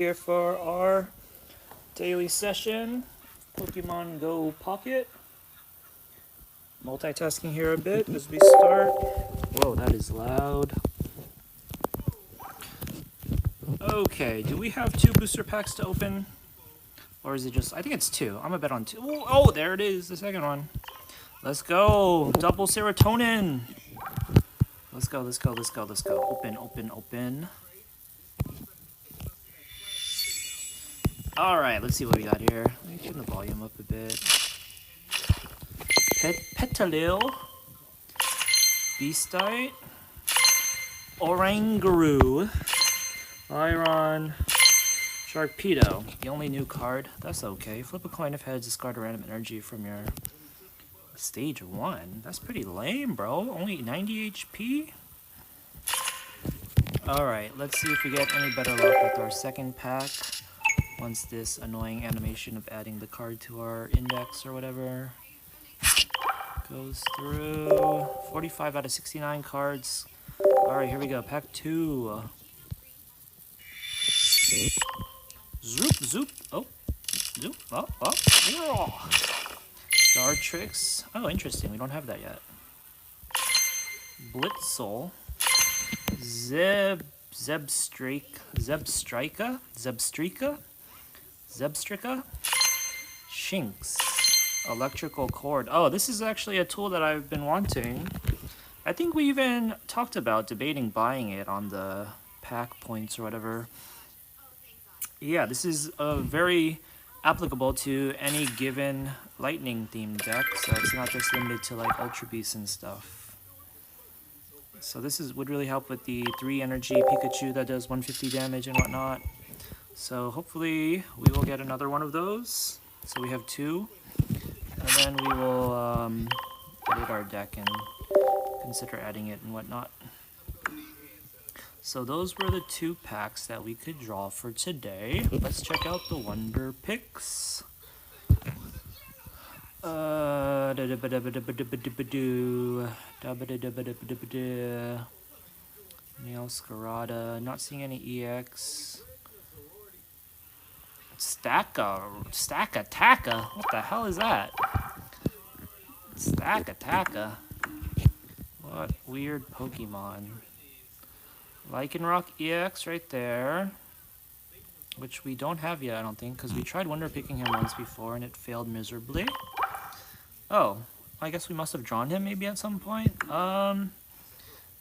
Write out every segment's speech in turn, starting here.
Here for our daily session, Pokemon Go Pocket. Multitasking here a bit as we start. Whoa, that is loud. Okay, do we have 2 booster packs to open? Or is it just, I think it's 2. I'm gonna bet on 2. Oh, there it is, the second one. Let's go, double serotonin. Let's go. Open. Alright, let's see what we got here. Let me turn the volume up a bit. Petalil, Beastite, Oranguru, Iron, Sharpedo. The only new card. That's okay. Flip a coin of heads, discard a random energy from your stage 1. That's pretty lame, bro. Only 90 HP? Alright, let's see if we get any better luck with our second pack. Once this annoying animation of adding the card to our index or whatever goes through. 45 out of 69 cards. Alright, here we go. Pack 2. Zoop. Oh. Zoop. Oh. Dartrix. Oh, interesting. We don't have that yet. Blitzel. Zebstrika. Shinx. Electrical cord. Oh, this is actually a tool that I've been wanting. I think we even talked about debating buying it on the pack points or whatever. Yeah, this is very applicable to any given lightning themed deck, so it's not just limited to like Ultra Beasts and stuff. So this would really help with the 3 energy Pikachu that does 150 damage and whatnot. So hopefully we will get another one of those. So we have 2. And then we will edit our deck and consider adding it and whatnot. So those were the 2 packs that we could draw for today. Let's check out the Wonder Picks. Neoscarada. Not seeing any EX. Stack-a-Taka. What the hell is that? Stack-a-Taka. What weird Pokemon. Lycanroc EX right there. Which we don't have yet, I don't think, because we tried Wonder Picking him once before and it failed miserably. Oh, I guess we must have drawn him maybe at some point. I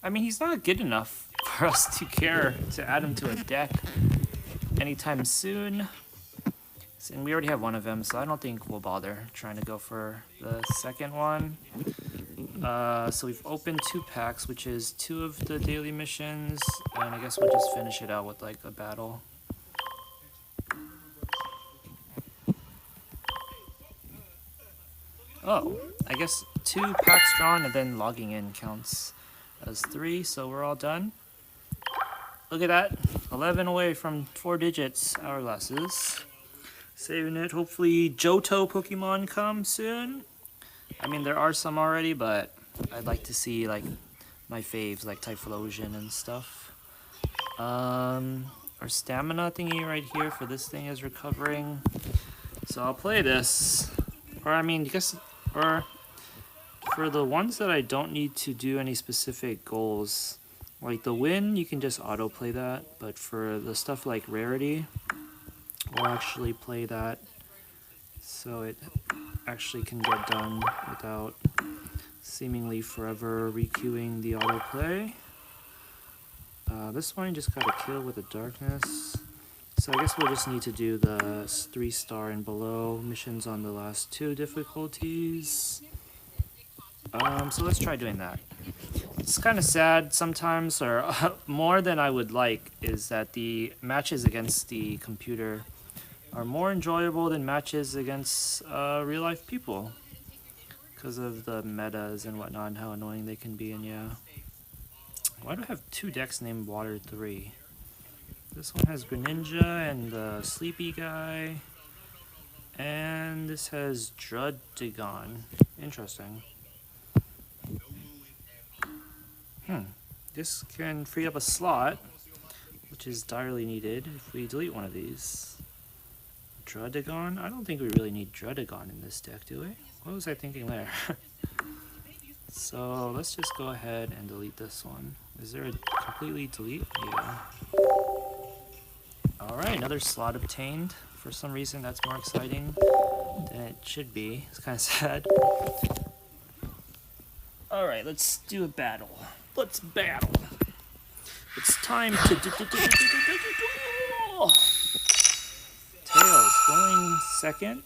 mean, he's not good enough for us to care to add him to a deck anytime soon. And we already have one of them, so I don't think we'll bother trying to go for the second one. So we've opened 2 packs, which is 2 of the daily missions, and I guess we'll just finish it out with like a battle. Oh, I guess 2 packs drawn and then logging in counts as 3, so we're all done. Look at that, 11 away from 4 digits hourglasses. Saving it. Hopefully Johto Pokemon come soon. I mean, there are some already, but I'd like to see like my faves like Typhlosion and stuff. Our stamina thingy right here for this thing is recovering. So I'll play this. Or I mean, I guess, or for the ones that I don't need to do any specific goals, like the win, you can just autoplay that. But for the stuff like rarity, we'll actually play that so it actually can get done without seemingly forever requeuing the autoplay. This one just got a kill with a darkness. So I guess we'll just need to do the 3-star and below missions on the last 2 difficulties. So let's try doing that. It's kind of sad sometimes, or more than I would like, is that the matches against the computer are more enjoyable than matches against real-life people because of the metas and whatnot and how annoying they can be. And yeah, why do I have 2 decks named Water 3? This one has Greninja and the Sleepy guy, and this has Druddigon. Interesting. This can free up a slot which is direly needed if we delete one of these. Drudagon? I don't think we really need Drudagon in this deck, do we? What was I thinking there? So let's just go ahead and delete this one. Is there a completely delete? Yeah. Alright, another slot obtained. For some reason that's more exciting than it should be. It's kind of sad. Alright, let's do a battle. Let's battle. It's time to duel! Tails going second.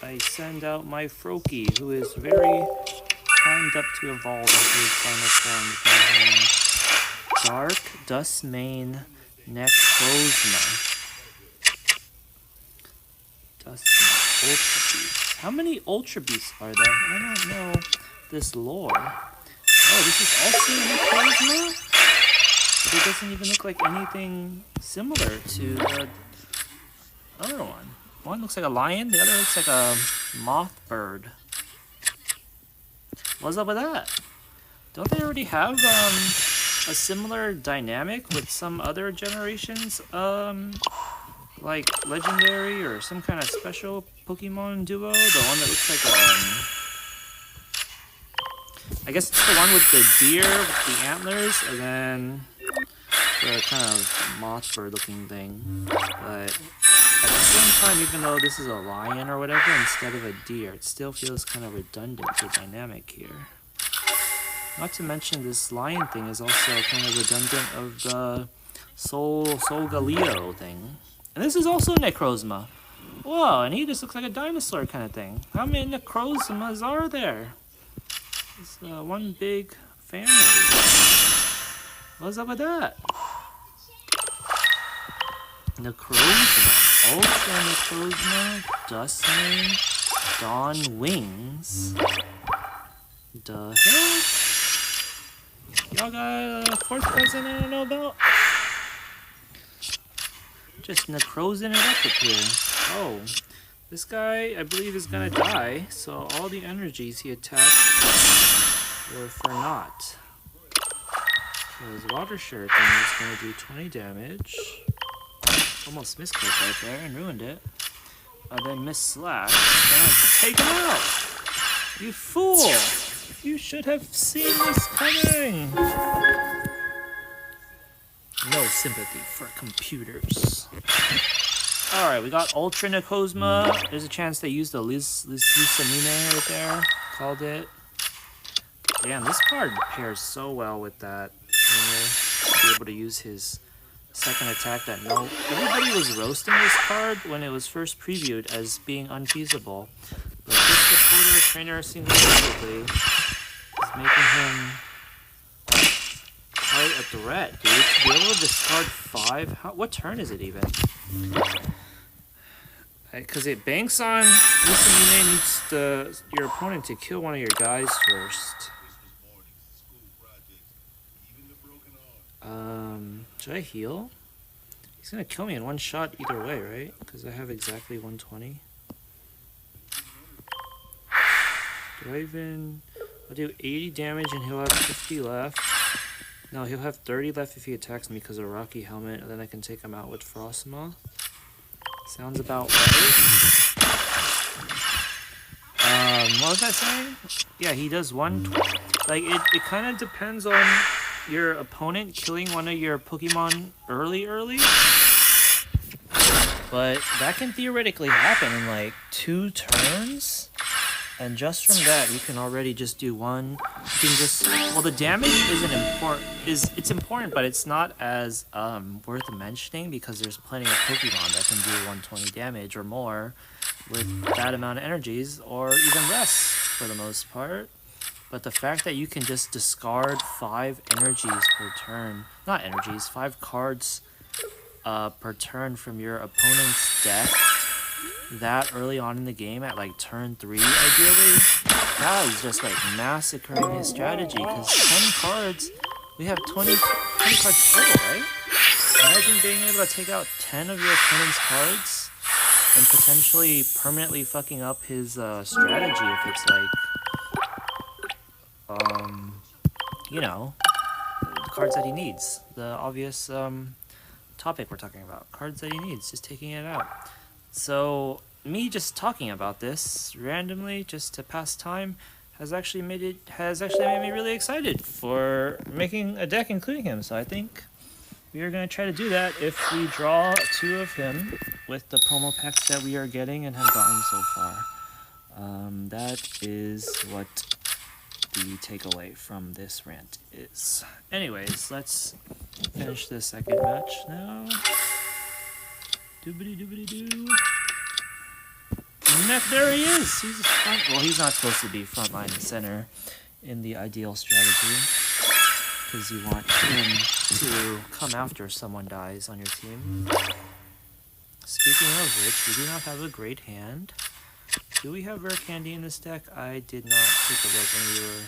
I send out my Froakie, who is very primed up to evolve into his final form with my hand. Dark Dustmane Necrozma. Dustmane Ultra Beast. How many Ultra Beasts are there? I don't know this lore. Oh, this is also Necrozma? But it doesn't even look like anything similar to the other one. One looks like a lion, the other looks like a moth bird. What's up with that? Don't they already have a similar dynamic with some other generations? Like legendary or some kind of special Pokemon duo? The one that looks like I guess it's the one with the deer with the antlers, and then the kind of moth bird looking thing. But at the same time, even though this is a lion or whatever instead of a deer, it still feels kind of redundant to dynamic here. Not to mention this lion thing is also kind of redundant of the Solgaleo thing. And this is also Necrozma. Whoa, and he just looks like a dinosaur kind of thing. How many Necrozmas are there? It's one big family. What's up with that? Necrozma, Ultra Necrozma, Dustmane, Dawn Wings. The heck? Y'all got a fourth present I don't know about? Just necrozing it up here. Oh, this guy I believe is gonna die, so all the energies he attacked were for naught. So his water shirt thing is gonna do 20 damage. Almost misclicked right there and ruined it. Then Miss Slash is gonna take him out! You fool! You should have seen this coming! No sympathy for computers. Alright, we got Ultra Necrozma. There's a chance they used the Lusamine right there. Called it. Damn, this card pairs so well with that. To be able to use his second attack that everybody was roasting this card when it was first previewed as being unfeasible. But this supporter trainer single-handedly is making him quite a threat, dude. To be able to discard 5? What turn is it even? Because it banks on Lusamine needs your opponent to kill one of your guys first. Should I heal? He's gonna kill me in one shot either way, right? Because I have exactly 120. Do I even... I'll do 80 damage and he'll have 50 left. No, he'll have 30 left if he attacks me because of Rocky Helmet, and then I can take him out with Frostmoth. Sounds about right. What was I saying? Yeah, he does one... Like, it kind of depends on your opponent killing one of your Pokemon early. But that can theoretically happen in, like, 2 turns. And just from that, you can already just do one. You can just... Well, the damage isn't important. It's important, but it's not as worth mentioning because there's plenty of Pokemon that can do 120 damage or more with that amount of energies, or even less for the most part. But the fact that you can just discard 5 energies per turn... Not energies, 5 cards per turn from your opponent's deck that early on in the game at like turn 3 ideally, that is just like massacring his strategy because 10 cards, we have 20 cards total, right? Imagine being able to take out 10 of your opponent's cards and potentially permanently fucking up his strategy if it's like, you know, cards that he needs. The obvious topic we're talking about. Cards that he needs, just taking it out. So me just talking about this randomly just to pass time has actually made me really excited for making a deck including him. So I think we are going to try to do that if we draw 2 of him with the promo packs that we are getting and have gotten so far. That is what the takeaway from this rant is. Anyways, let's finish the second match now. Doobity doobity doo. There he is! He's front. Well, he's not supposed to be front line and center in the ideal strategy, because you want him to come after someone dies on your team. Speaking of which, we do not have a great hand. Do we have rare candy in this deck? I did not take a look when we were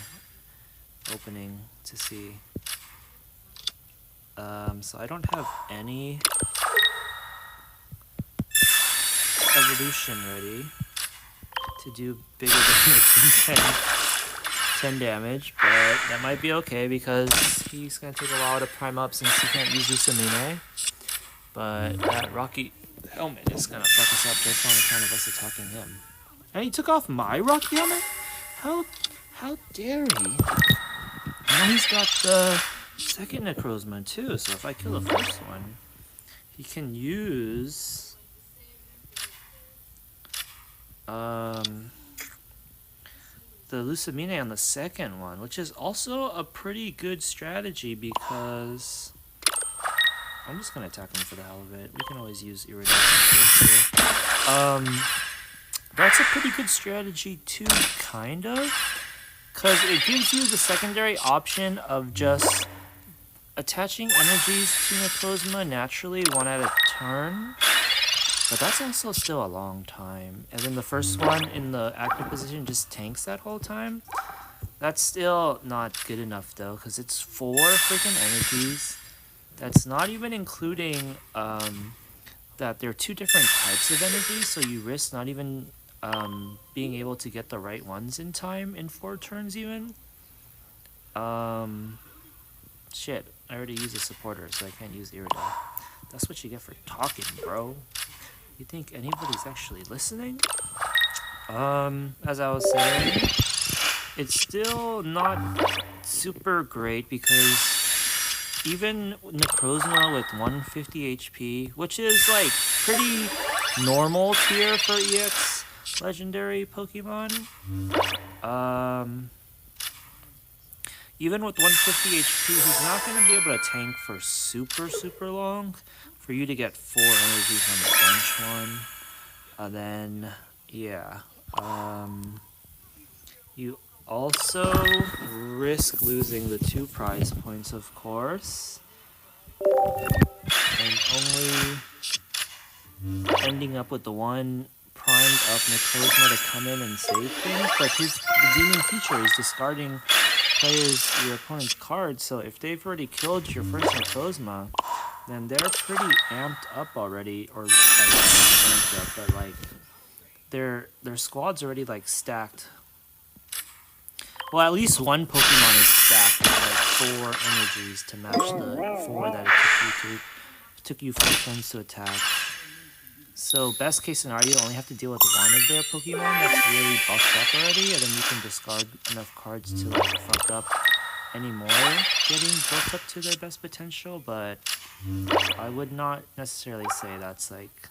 opening to see. So I don't have any evolution ready to do bigger damage than 10 damage, but that might be okay because he's going to take a while to prime up since he can't use Lusamine. But that Rocky Helmet is going to fuck us up just on account of us attacking him. And he took off my Rocky Helmet? How dare he? Now he's got the second Necrozma too, so if I kill the first one, he can use the Lusamine on the second one, which is also a pretty good strategy because I'm just gonna attack him for the hell of it. We can always use Iridescent here. That's a pretty good strategy too, kind of, because it gives you the secondary option of just attaching energies to Necrozma naturally, 1 at a turn. But that's also still a long time. And then the first one in the active position just tanks that whole time. That's still not good enough though, because it's 4 freaking energies. That's not even including that there are 2 different types of energies, so you risk not even being able to get the right ones in time in 4 turns even. Shit, I already used a supporter, so I can't use Iridel. That's what you get for talking, bro. You think anybody's actually listening? As I was saying, it's still not super great because even Necrozma with 150 HP, which is like pretty normal tier for EX legendary Pokemon, even with 150 HP, he's not going to be able to tank for super long. For you to get 4 energies on the bench one, then yeah, you also risk losing the 2 prize points, of course, and only ending up with the 1 primed up Necrozma to come in and save things. But his redeeming feature is discarding your opponent's cards, so if they've already killed your first Necrozma, then they're pretty amped up already, or like amped up, but like their squad's already like stacked. Well, at least one Pokemon is stacked with like 4 energies to match the 4 that it took you 4 turns to attack. So best case scenario, you only have to deal with 1 of their Pokemon that's really buffed up already, and then you can discard enough cards to like fuck up any more getting built up to their best potential. But I would not necessarily say that's like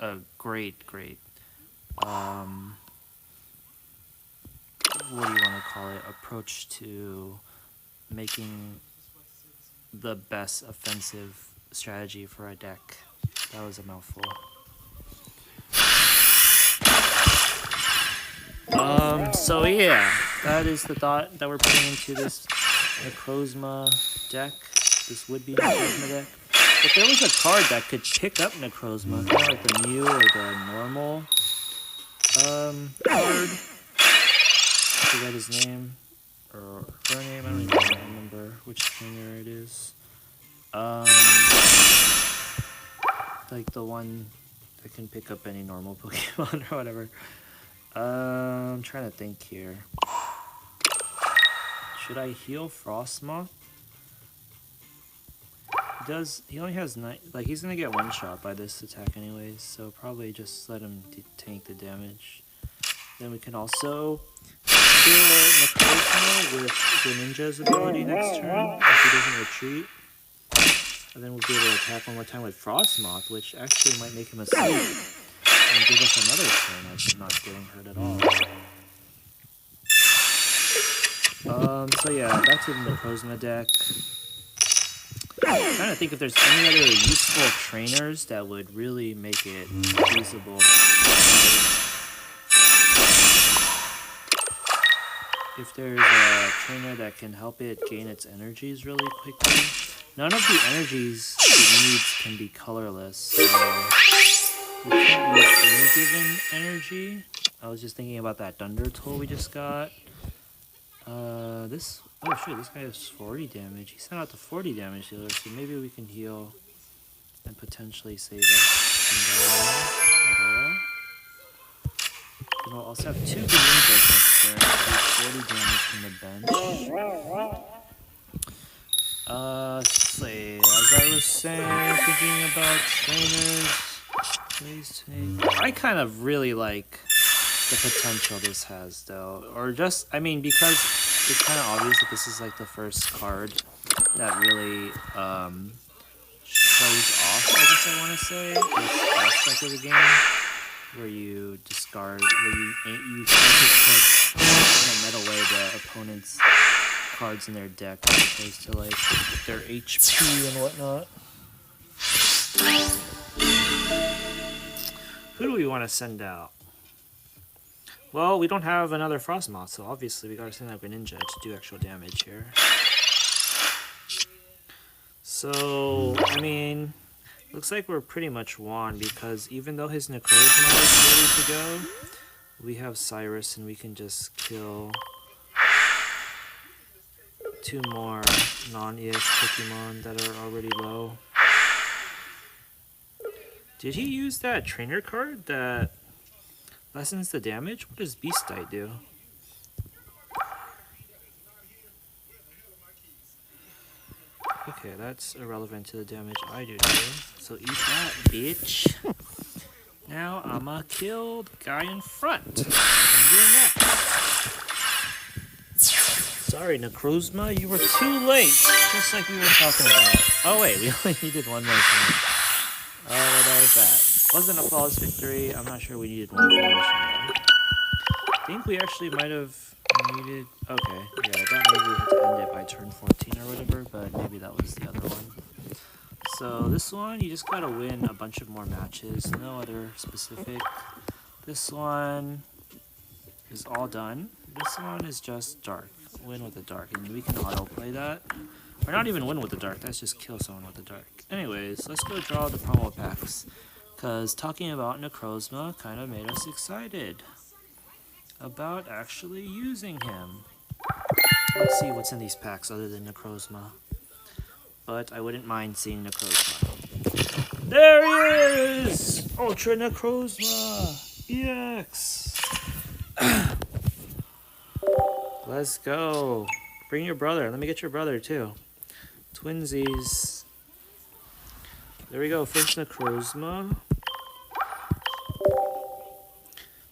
a great what do you want to call it, approach to making the best offensive strategy for a deck. That was a mouthful. So yeah, that is the thought that we're putting into this Necrozma deck, this would-be Necrozma deck. If there was a card that could pick up Necrozma, kind of like the Mew or the normal card, I forget his name, or her name, I don't even remember which trainer it is. Like the one that can pick up any normal Pokemon or whatever. I'm trying to think here. Should I heal Frostmoth? He only has 9. Like, he's gonna get one shot by this attack anyways, so probably just let him tank the damage. Then we can also kill Necrozma with Greninja's ability next turn if he doesn't retreat. And then we'll be able to attack one more time with Frostmoth, which actually might make him asleep and give us another turn of not getting hurt at all. So yeah, back to the Necrozma deck. I'm trying to think if there's any other useful trainers that would really make it feasible. If there's a trainer that can help it gain its energies really quickly. None of the energies it needs can be colorless, so we can't use any given energy. I was just thinking about that Thunder Toll we just got. Oh shit, this guy has 40 damage. He sent out the 40 damage dealer, so maybe we can heal and potentially save us from at all. And we'll also have 2 Greninjas next turn, so 40 damage from the bench. Let's see, as I was saying, thinking about trainers, I kind of really like the potential this has, though. Or just, I mean, because it's kind of obvious that this is like the first card that really shows off, I guess I want to say, this aspect of the game, where you discard, where you focus to meta away the opponent's cards in their deck as opposed to like their HP and whatnot. Who do we want to send out? Well, we don't have another Frostmoth, so obviously we gotta send out Greninja to do actual damage here. So, I mean, looks like we're pretty much won because even though his Necrozma is ready to go, we have Cyrus and we can just kill 2 more non-EX Pokemon that are already low. Did he use that trainer card that lessens the damage? What does Beastite do? Okay, that's irrelevant to the damage I do too. So eat that, bitch. Now I'ma kill the guy in front. And you're next. Sorry, Necrozma, you were too late. Just like we were talking about. Oh wait, we only needed one more time. Oh, well, that was that. Wasn't a flawless victory. I'm not sure we needed one finish. I think we actually might have needed... Okay, yeah, I thought maybe we had to end it by turn 14 or whatever, but maybe that was the other one. So this one, you just gotta win a bunch of more matches. No other specific. This one is all done. This one is just dark. Win with the dark, and we can autoplay that. Or not even win with the dark, that's just kill someone with the dark. Anyways, let's go draw the promo packs. Because talking about Necrozma kind of made us excited about actually using him. Let's see what's in these packs other than Necrozma. But I wouldn't mind seeing Necrozma. There he is! Ultra Necrozma! EX! Let's go. Bring your brother. Let me get your brother too. Twinsies. There we go. First Necrozma.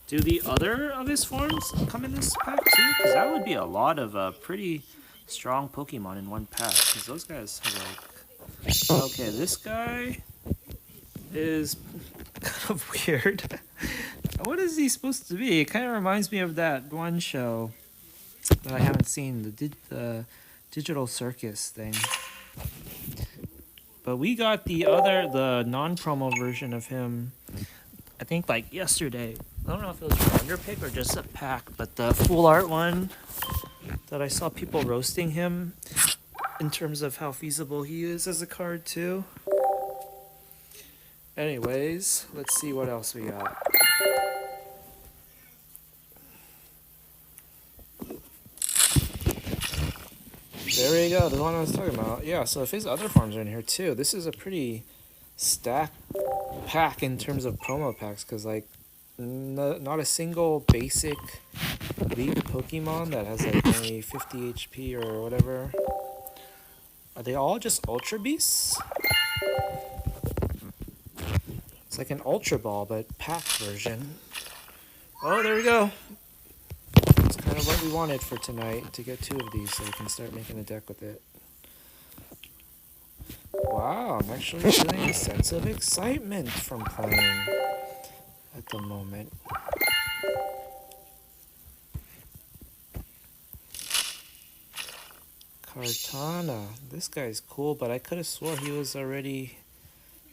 Do the other of his forms come in this pack too? Because that would be a lot of pretty strong Pokemon in one pack. Because those guys are like... Okay, this guy is kind of weird. What is he supposed to be? It kind of reminds me of that one show that I haven't seen, the Digital Circus thing. But we got the non-promo version of him, I think like yesterday. I don't know if it was a wonder pick or just a pack, but the full art one that I saw people roasting him in terms of how feasible he is as a card too. Anyways, let's see what else we got. There we go, the one I was talking about. Yeah, so if his other forms are in here too, this is a pretty stacked pack in terms of promo packs, because like not a single basic league Pokemon that has like only 50 HP or whatever. Are they all just Ultra Beasts? It's like an Ultra Ball, but pack version. Oh, there we go. It's kind of what we wanted for tonight, to get 2 of these so we can start making a deck with it. Wow, I'm actually feeling a sense of excitement from playing at the moment. Kartana. This guy's cool, but I could have swore he was already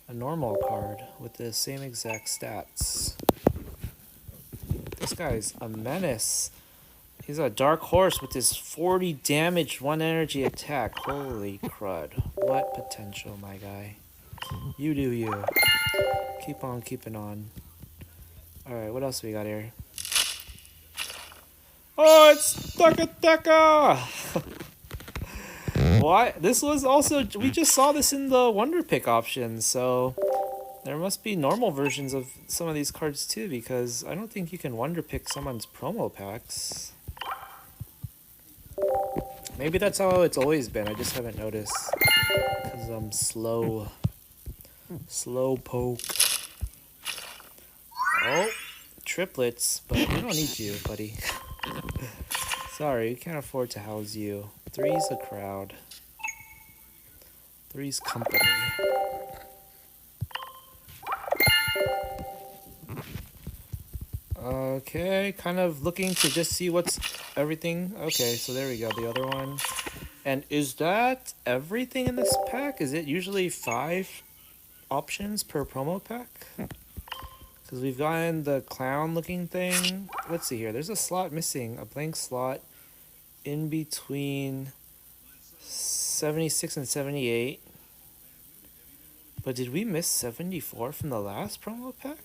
a normal card with the same exact stats. This guy's a menace. He's a dark horse with his 40 damage, 1 energy attack. Holy crud. What potential, my guy. You do you. Keep on keeping on. Alright, what else we got here? Oh, it's Taka! What? This was also... We just saw this in the Wonder Pick option, so... There must be normal versions of some of these cards too, because I don't think you can Wonder Pick someone's promo packs. Maybe that's how it's always been, I just haven't noticed. Because I'm slow. Slow poke. Oh, triplets, but we don't need you, buddy. Sorry, we can't afford to house you. 3's a crowd. 3's company. Okay, kind of looking to just see what's everything. Okay, so there we go, the other one. And is that everything in this pack? Is it usually 5 options per promo pack? Because we've gotten the clown looking thing. Let's see here, there's a slot missing, a blank slot in between 76 and 78. But did we miss 74 from the last promo pack?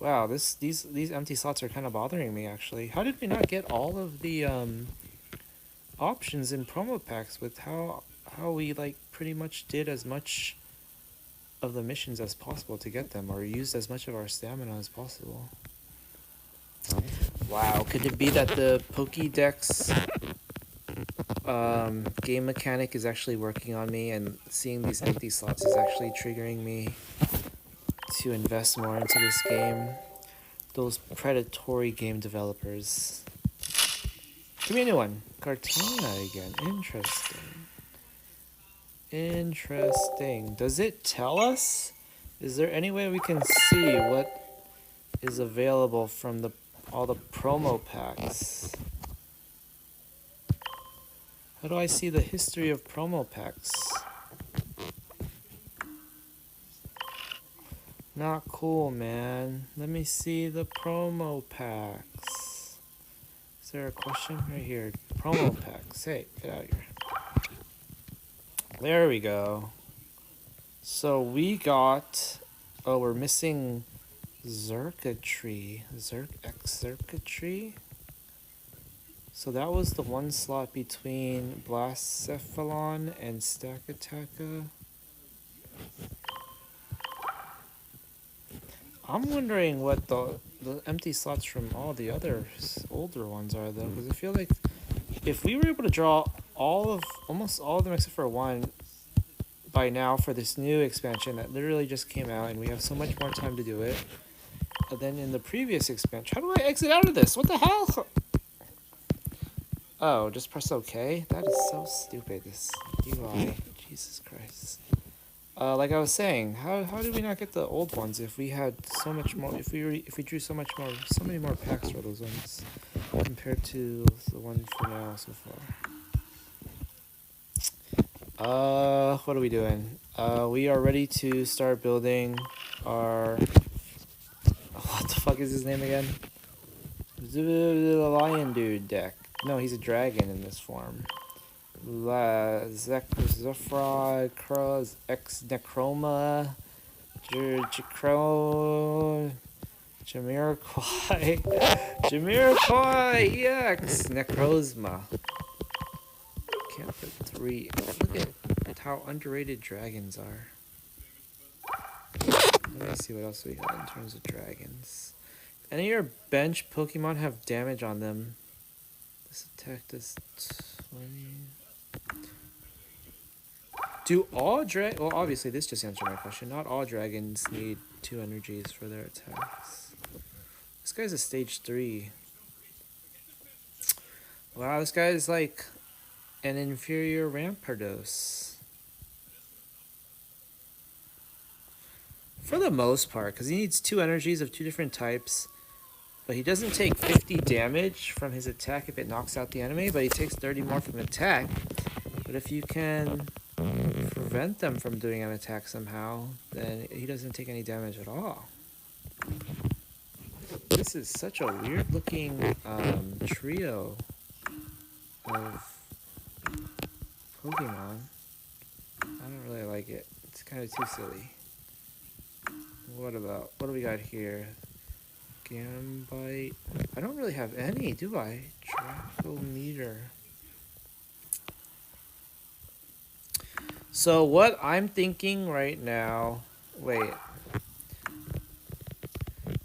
Wow, these empty slots are kind of bothering me, actually. How did we not get all of the options in promo packs with how we like pretty much did as much of the missions as possible to get them, or used as much of our stamina as possible? Wow, could it be that the Pokédex game mechanic is actually working on me, and seeing these empty slots is actually triggering me to invest more into this game? Those predatory game developers. Give me a new one. Kartana again. Interesting. Does it tell us? Is there any way we can see what is available from all the promo packs? How do I see the history of promo packs? Not cool, man. Let me see the promo packs. Is there a question? Right here. Promo packs. Hey, get out of here. There we go. So we got... Oh, we're missing Xurkitree. Xurkitree? So that was the one slot between Blacephalon and Stakataka. I'm wondering what the empty slots from all the other older ones are, though, because I feel like if we were able to draw almost all of them except for one by now for this new expansion that literally just came out, and we have so much more time to do it than in the previous expansion. How do I exit out of this? What the hell? Oh, just press OK? That is so stupid, this UI. Jesus Christ. Like I was saying, how did we not get the old ones if we had so much more? If we drew so many more packs for those ones compared to the one for now so far. What are we doing? We are ready to start building our... What the fuck is his name again? The Lion Dude deck. No, he's a dragon in this form. Zephyr, Cross, X Necroma, Jamiroquai, EX, Necrozma. Can't put 3. Look at how underrated dragons are. Let me see what else we got in terms of dragons. Any of your bench Pokemon have damage on them. This attack does 20. Do all well, obviously this just answered my question. Not all dragons need 2 energies for their attacks. This guy's a stage 3. Wow, this guy is like an inferior Rampardos. For the most part, because he needs 2 energies of 2 different types. But he doesn't take 50 damage from his attack if it knocks out the enemy, but he takes 30 more from an attack. But if you can prevent them from doing an attack somehow, then he doesn't take any damage at all. This is such a weird looking trio of Pokemon. I don't really like it. It's kind of too silly. What do we got here? Gambite. I don't really have any, do I? Dracometer. So what I'm thinking right now... Wait.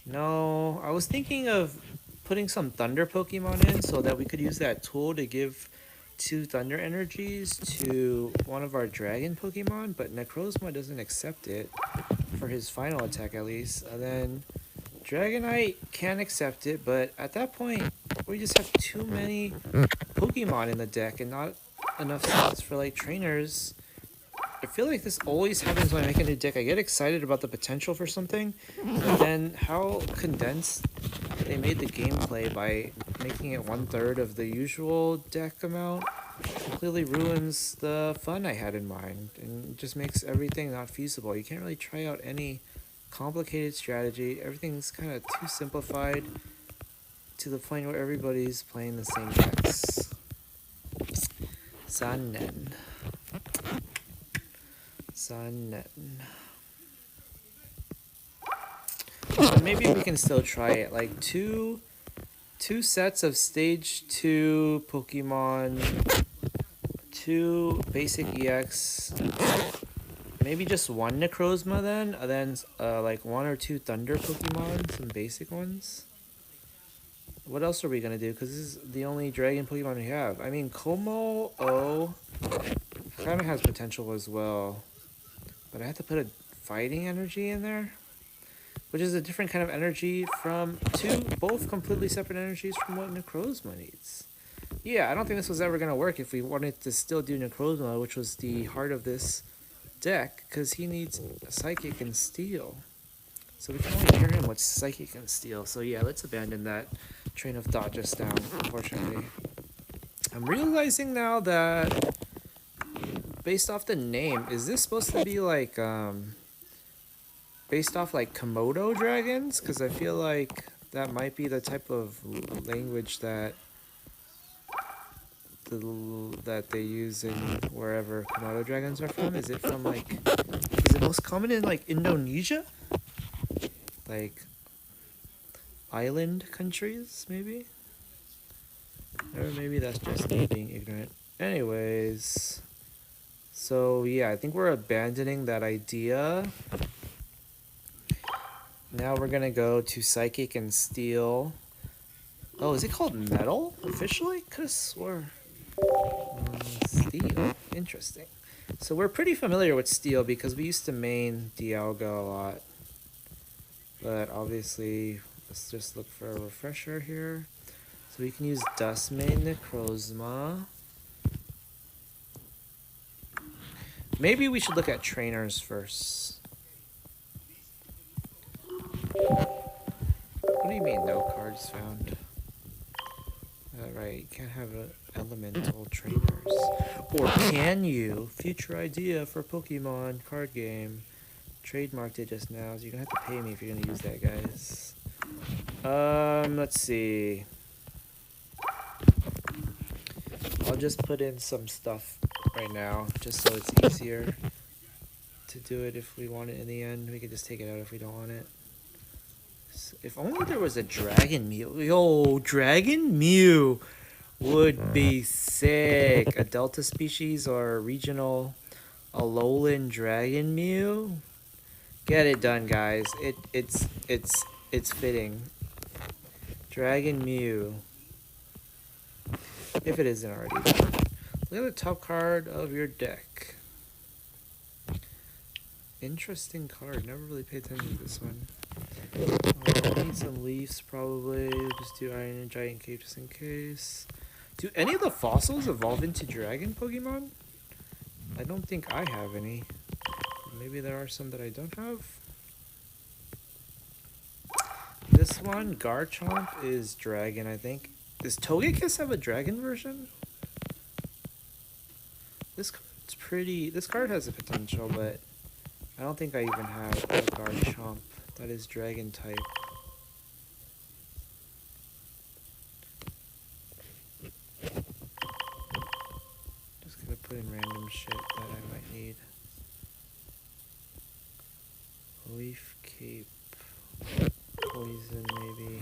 No, I was thinking of putting some Thunder Pokemon in so that we could use that tool to give 2 Thunder energies to one of our Dragon Pokemon, but Necrozma doesn't accept it for his final attack at least. And then Dragonite can accept it, but at that point, we just have too many Pokemon in the deck and not enough slots for like trainers. I feel like this always happens when I make a new deck. I get excited about the potential for something, but then how condensed they made the gameplay by making it 1/3 of the usual deck amount completely ruins the fun I had in mind and just makes everything not feasible. You can't really try out any complicated strategy. Everything's kind of too simplified to the point where everybody's playing the same decks. Sannen. So maybe we can still try it. Like two sets of stage 2 Pokemon, 2 basic EX, maybe just 1 Necrozma then, and then like 1 or 2 Thunder Pokemon, some basic ones. What else are we gonna do? Because this is the only Dragon Pokemon we have. I mean, Como O kind of has potential as well. But I have to put a fighting energy in there, which is a different kind of energy from both completely separate energies from what Necrozma needs. Yeah, I don't think this was ever going to work if we wanted to still do Necrozma, which was the heart of this deck, because he needs Psychic and Steel. So we can only hear him with Psychic and Steel. So yeah, let's abandon that train of thought just now, unfortunately. I'm realizing now that based off the name, is this supposed to be like based off like Komodo dragons? Because I feel like that might be the type of language that they use in wherever Komodo dragons are from. Is it from like, is it most common in like Indonesia? Like island countries maybe? Or maybe that's just me being ignorant. Anyways, so yeah, I think we're abandoning that idea. Now we're gonna go to Psychic and Steel. Oh, is it called Metal officially? Could've swore Steel. Interesting. So we're pretty familiar with Steel because we used to main Dialga a lot. But obviously, let's just look for a refresher here. So we can use Dustmane Necrozma. Maybe we should look at trainers first. What do you mean no cards found? Right, you can't have elemental trainers. Or can you? Future idea for Pokemon card game. Trademarked it just now, so you're gonna have to pay me if you're gonna use that, guys. Let's see. I'll just put in some stuff right now, just so it's easier to do it if we want it in the end. We can just take it out if we don't want it. So if only there was a Dragon Mew. Yo, Dragon Mew would be sick. A Delta species or a regional Alolan Dragon Mew. Get it done, guys. It's fitting. Dragon Mew. If it isn't already done. Look at the top card of your deck. Interesting card. Never really paid attention to this one. We need some leaves probably. We'll just do Iron and Giant Cave just in case. Do any of the fossils evolve into dragon Pokemon? I don't think I have any. Maybe there are some that I don't have. This one, Garchomp, is dragon, I think. Does Togekiss have a dragon version? This card's pretty... This card has a potential, but I don't think I even have a Garchomp that is dragon type. Just gonna put in random shit that I might need. Leaf Cape. Poison, maybe.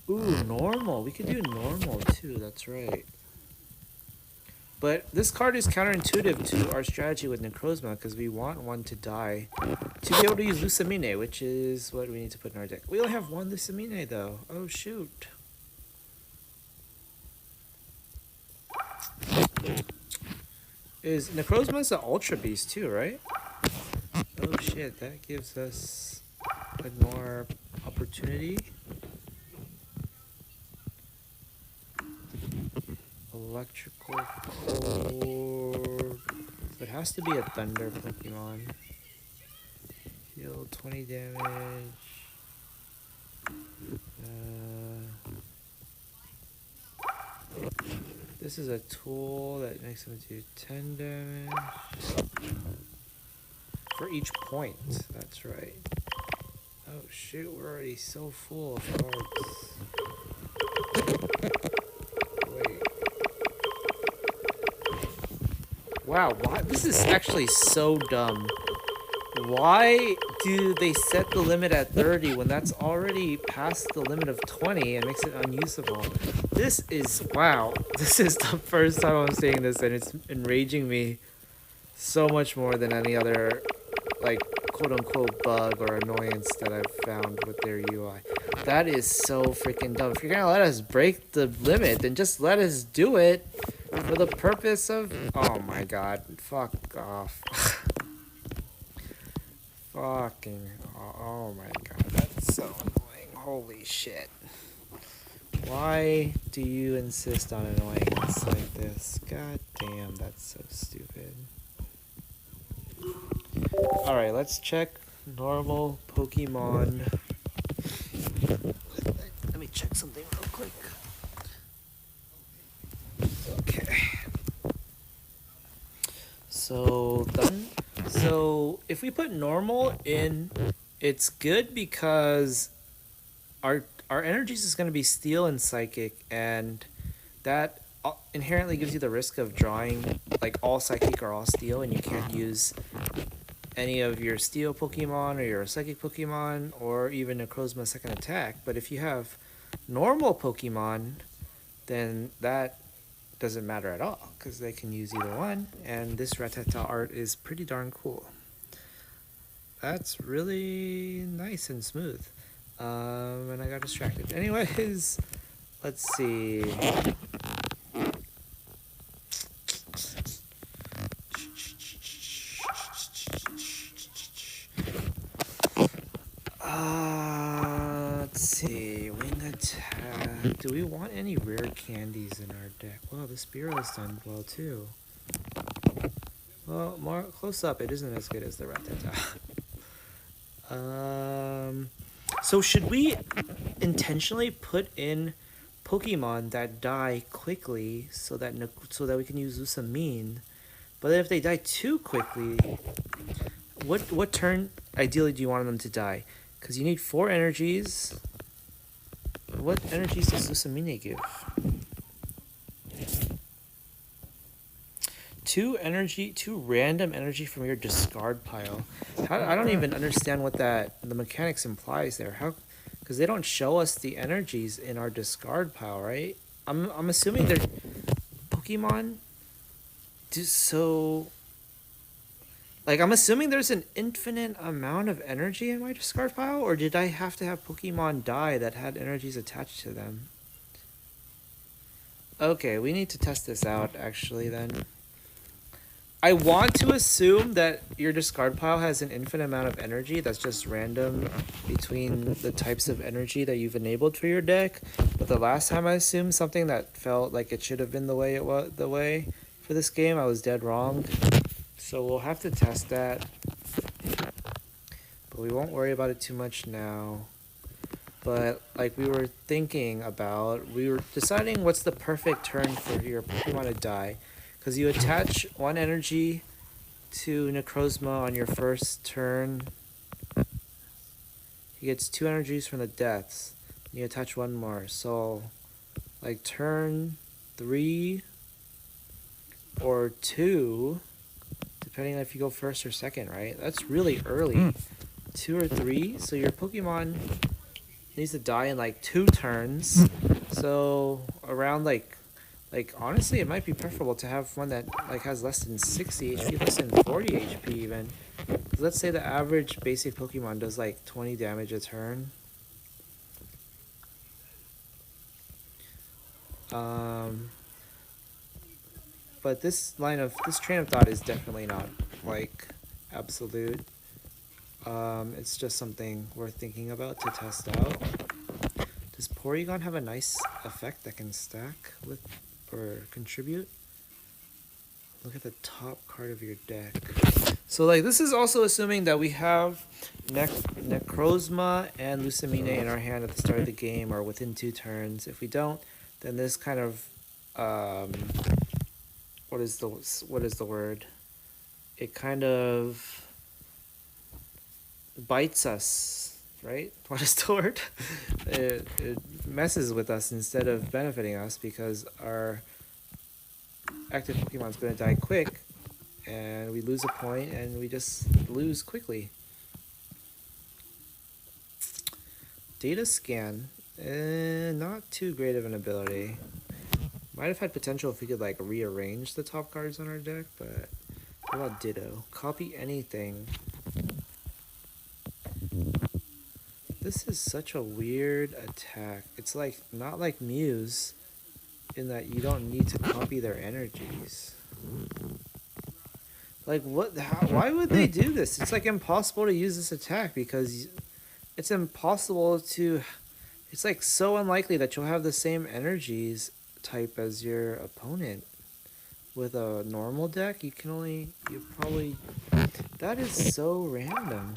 Ooh, normal. We could do normal, too. That's right. But this card is counterintuitive to our strategy with Necrozma, because we want one to die to be able to use Lusamine, which is what we need to put in our deck. We only have one Lusamine, though. Oh, shoot. Is Necrozma's an Ultra Beast, too, right? Oh, shit. That gives us more opportunity. Electrical cord. So it has to be a thunder Pokemon. Heal 20 damage. This is a tool that makes him do 10 damage. For each point, that's right. Oh shoot, we're already so full of cards. Wait. Wow, why? This is actually so dumb. Why do they set the limit at 30 when that's already past the limit of 20 and makes it unusable? This is, wow. This is the first time I'm seeing this and it's enraging me so much more than any other, like, quote-unquote bug or annoyance that I've found with their UI. That is so freaking dumb. If you're gonna let us break the limit, then just let us do it for the purpose of... Oh my god. Fuck off. Fucking... Oh my god. That's so annoying. Holy shit. Why do you insist on annoying us like this? God damn, that's so stupid. Alright, let's check normal Pokemon. Let me check something real quick. Okay. So, done. So, if we put normal in, it's good because our energies is going to be steel and psychic, and that inherently gives you the risk of drawing like all psychic or all steel, and you can't use any of your steel Pokemon or your psychic Pokemon or even Necrozma second attack. But if you have normal Pokemon, then that doesn't matter at all because they can use either one, and this Rattata art is pretty darn cool. That's really nice and smooth. And I got distracted. Anyways, let's see. Let's see. Wing attack. Do we want any rare candies in our deck? Well, the Spearow's done well too. Well, more close up, it isn't as good as the Rattata. So should we intentionally put in Pokemon that die quickly so that we can use Lusamine? But if they die too quickly, what turn ideally do you want them to die? Because you need 4 energies. What energies does Lusamine give? 2 random energy from your discard pile. I don't even understand what the mechanics implies there. How? Because they don't show us the energies in our discard pile, right? I'm assuming they're Pokemon. So, like, I'm assuming there's an infinite amount of energy in my discard pile, or did I have to have Pokemon die that had energies attached to them? Okay, we need to test this out actually then. I want to assume that your discard pile has an infinite amount of energy that's just random between the types of energy that you've enabled for your deck. But the last time I assumed something that felt like it should have been the way it was the way for this game, I was dead wrong. So we'll have to test that. But we won't worry about it too much now. But like we were thinking about, we were deciding what's the perfect turn for your Pokemon to die. Because you attach one energy to Necrozma on your first turn. He gets 2 energies from the deaths. You attach one more. So, like turn 3 or 2, depending on if you go first or second, right? That's really early. 2 or 3. So your Pokemon needs to die in like 2 turns. So around like honestly, it might be preferable to have one that like has less than 60 HP, less than 40 HP even. Let's say the average basic Pokemon does like 20 damage a turn. But this train of thought is definitely not like absolute. It's just something worth thinking about to test out. Does Porygon have a nice effect that can stack with or contribute? Look at the top card of your deck. So like this is also assuming that we have Necrozma and Lucamine in our hand at the start of the game or within 2 turns. If we don't, then this kind of what is the word? It kind of bites us, right? What is the word? It messes with us instead of benefiting us because our active Pokemon's going to die quick and we lose a point and we just lose quickly. Data scan, not too great of an ability. Might have had potential if we could like rearrange the top cards on our deck, but what about Ditto? Copy anything. This is such a weird attack. It's like not like Muse in that you don't need to copy their energies. Like what? Why would they do this? It's like impossible to use this attack because it's impossible to. It's like so unlikely that you'll have the same energies type as your opponent. With a normal deck, you probably. That is so random.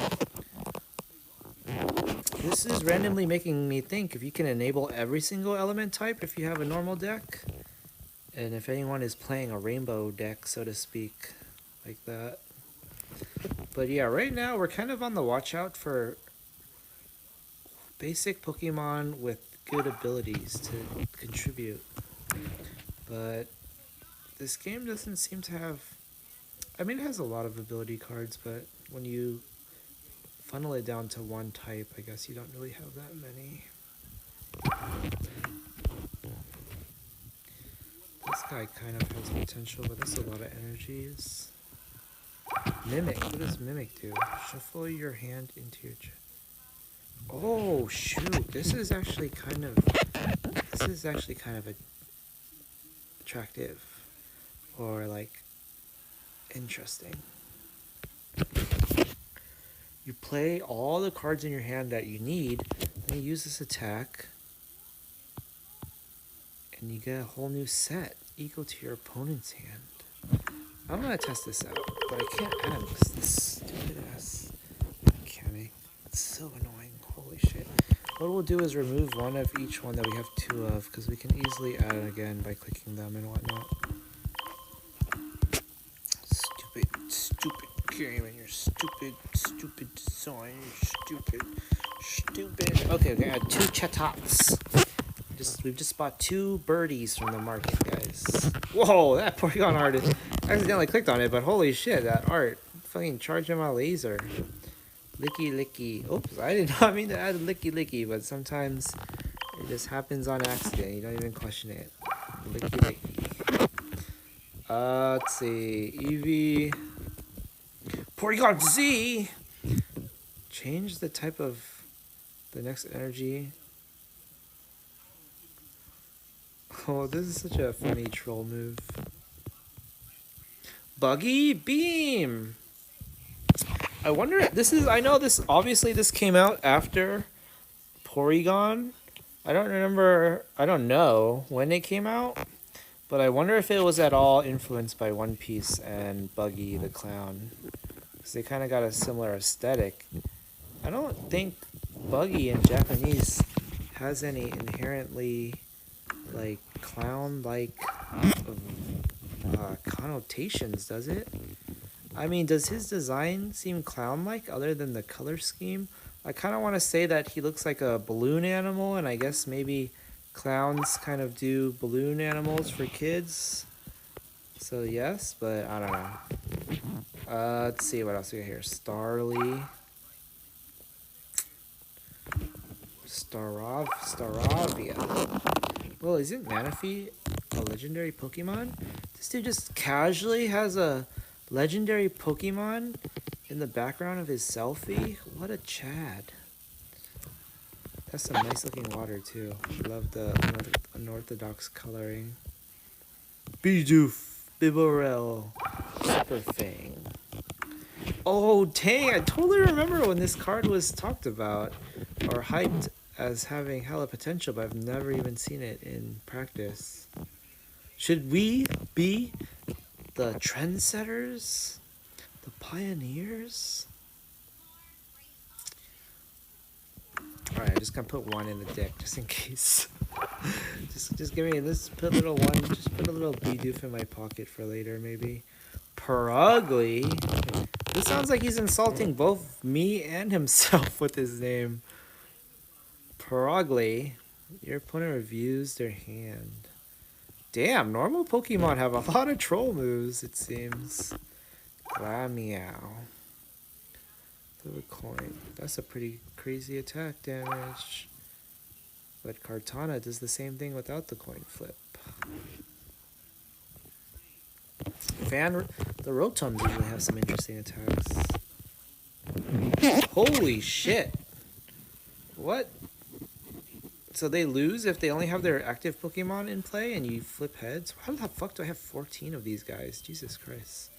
This is randomly making me think if you can enable every single element type if you have a normal deck. And if anyone is playing a rainbow deck, so to speak, like that. But yeah, right now we're kind of on the watch out for basic Pokemon with good abilities to contribute. But this game doesn't seem to have... I mean, it has a lot of ability cards, but when you funnel it down to one type, I guess you don't really have that many. This guy kind of has potential, but that's a lot of energies. Mimic. What does Mimic do? Shuffle your hand into your chest. Oh shoot! This is actually kind of attractive, or like interesting. You play all the cards in your hand that you need, then you use this attack, and you get a whole new set equal to your opponent's hand. I'm gonna test this out, but I can't add them because this stupid ass mechanic. It's so annoying. Holy shit. What we'll do is remove one of each one that we have 2 of, because we can easily add it again by clicking them and whatnot. Stupid game and your stupid design. Stupid. Okay, I had 2 Chatot. We've just bought 2 birdies from the market, guys. Whoa, that Porygon art is... I accidentally clicked on it, but holy shit, that art. Fucking charging my laser. Licky. Oops, I did not mean to add licky, but sometimes it just happens on accident. You don't even question it. Licky. Let's see. Eevee. Porygon Z! Change the type of the next energy. Oh, this is such a funny troll move. Buggy Beam. I wonder. This is. I know this. Obviously, this came out after Porygon. I don't remember. I don't know when it came out, but I wonder if it was at all influenced by One Piece and Buggy the Clown, because they kind of got a similar aesthetic. I don't think Buggy in Japanese has any inherently like clown-like connotations, does it? I mean, does his design seem clown-like other than the color scheme? I kind of want to say that he looks like a balloon animal, and I guess maybe clowns kind of do balloon animals for kids. So yes, but I don't know. Let's see what else we got here. Staravia. Well, isn't Manaphy a legendary Pokemon? This dude just casually has a legendary Pokemon in the background of his selfie. What a Chad. That's some nice looking water too. Love the unorthodox coloring. Bidoof, Bibarel, Superfang. Oh dang, I totally remember when this card was talked about or hyped as having hella potential, but I've never even seen it in practice. Should we be the trendsetters? The pioneers? Alright, I'm just gonna put one in the deck just in case. just give me this, put a little one, just put a little Bidoof in my pocket for later maybe. Perugly? This sounds like he's insulting both me and himself with his name. Perugly. Your opponent reviews their hand. Damn, normal Pokemon have a lot of troll moves, it seems. Glameow. Flip a coin. That's a pretty crazy attack damage. But Kartana does the same thing without the coin flip. The Rotoms usually have some interesting attacks. Holy shit! What? So they lose if they only have their active Pokemon in play and you flip heads? How the fuck do I have 14 of these guys? Jesus Christ.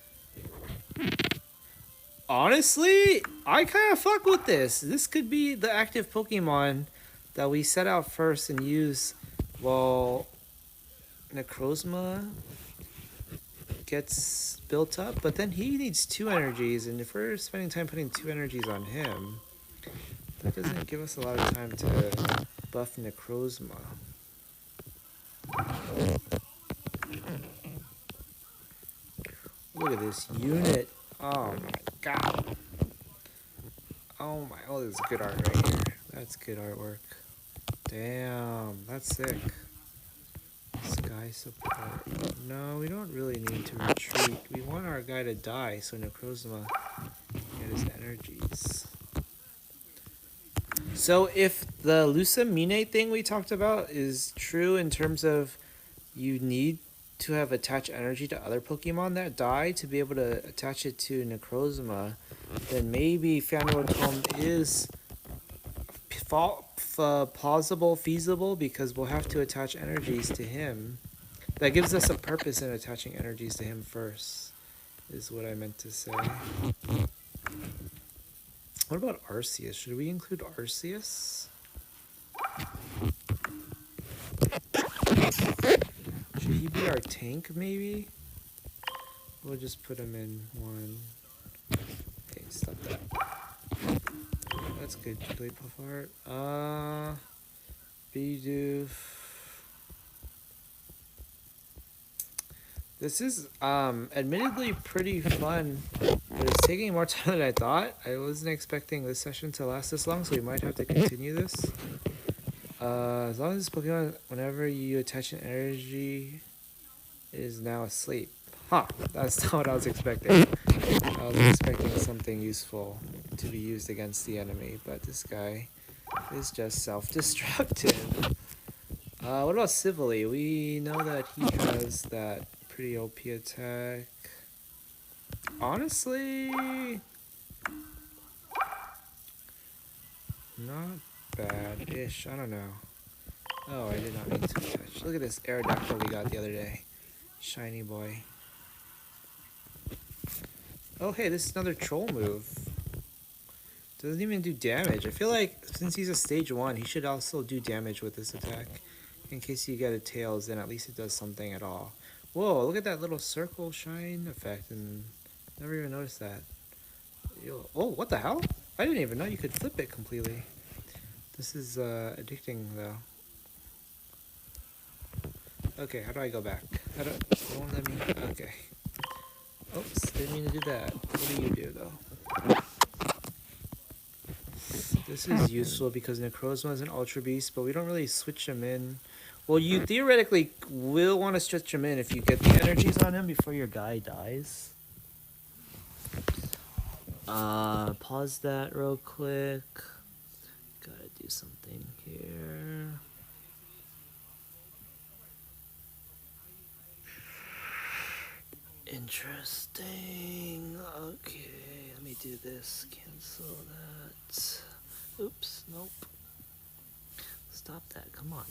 Honestly, I kind of fuck with this. This could be the active Pokemon that we set out first and use while Necrozma gets built up. But then he needs 2 energies, and if we're spending time putting 2 energies on him, that doesn't give us a lot of time to buff Necrozma. Look at this unit. Oh my god. Oh my, oh, this is good art right here. That's good artwork. Damn, that's sick. Sky support. No, we don't really need to retreat. We want our guy to die so Necrozma can get his energies. So if the Lucamine thing we talked about is true in terms of you need to have attached energy to other Pokemon that die to be able to attach it to Necrozma, then maybe Famurotome is plausible, feasible, because we'll have to attach energies to him. That gives us a purpose in attaching energies to him first, is what I meant to say. What about Arceus? Should we include Arceus? Should he be our tank, maybe? We'll just put him in 1. Okay, stop that. That's good. Jigglypuff art. Bidoof. This is admittedly pretty fun, but it's taking more time than I thought. I wasn't expecting this session to last this long, so we might have to continue this. As long as this Pokemon, whenever you attach an energy, it is now asleep. Huh, that's not what I was expecting. I was expecting something useful to be used against the enemy, but this guy is just self-destructive. What about Civilly? We know that he has that pretty OP attack. Honestly, not bad-ish. I don't know. Oh, I did not mean to touch. Look at this Aerodactyl we got the other day. Shiny boy. Oh, hey, this is another troll move. Doesn't even do damage. I feel like since he's a stage 1, he should also do damage with this attack. In case you get a tails, then at least it does something at all. Whoa, look at that little circle shine effect, and never even noticed that. Yo, oh, what the hell? I didn't even know you could flip it completely. This is addicting, though. Okay, how do I go back? How do it won't let me. Okay. Oops, didn't mean to do that. What do you do, though? This is useful because Necrozma is an Ultra Beast, but we don't really switch him in. Well, you theoretically will want to switch him in if you get the energies on him before your guy dies. Pause that real quick. Gotta do something here. Interesting. Okay, let me do this. Cancel that. Oops, nope. Stop that, come on.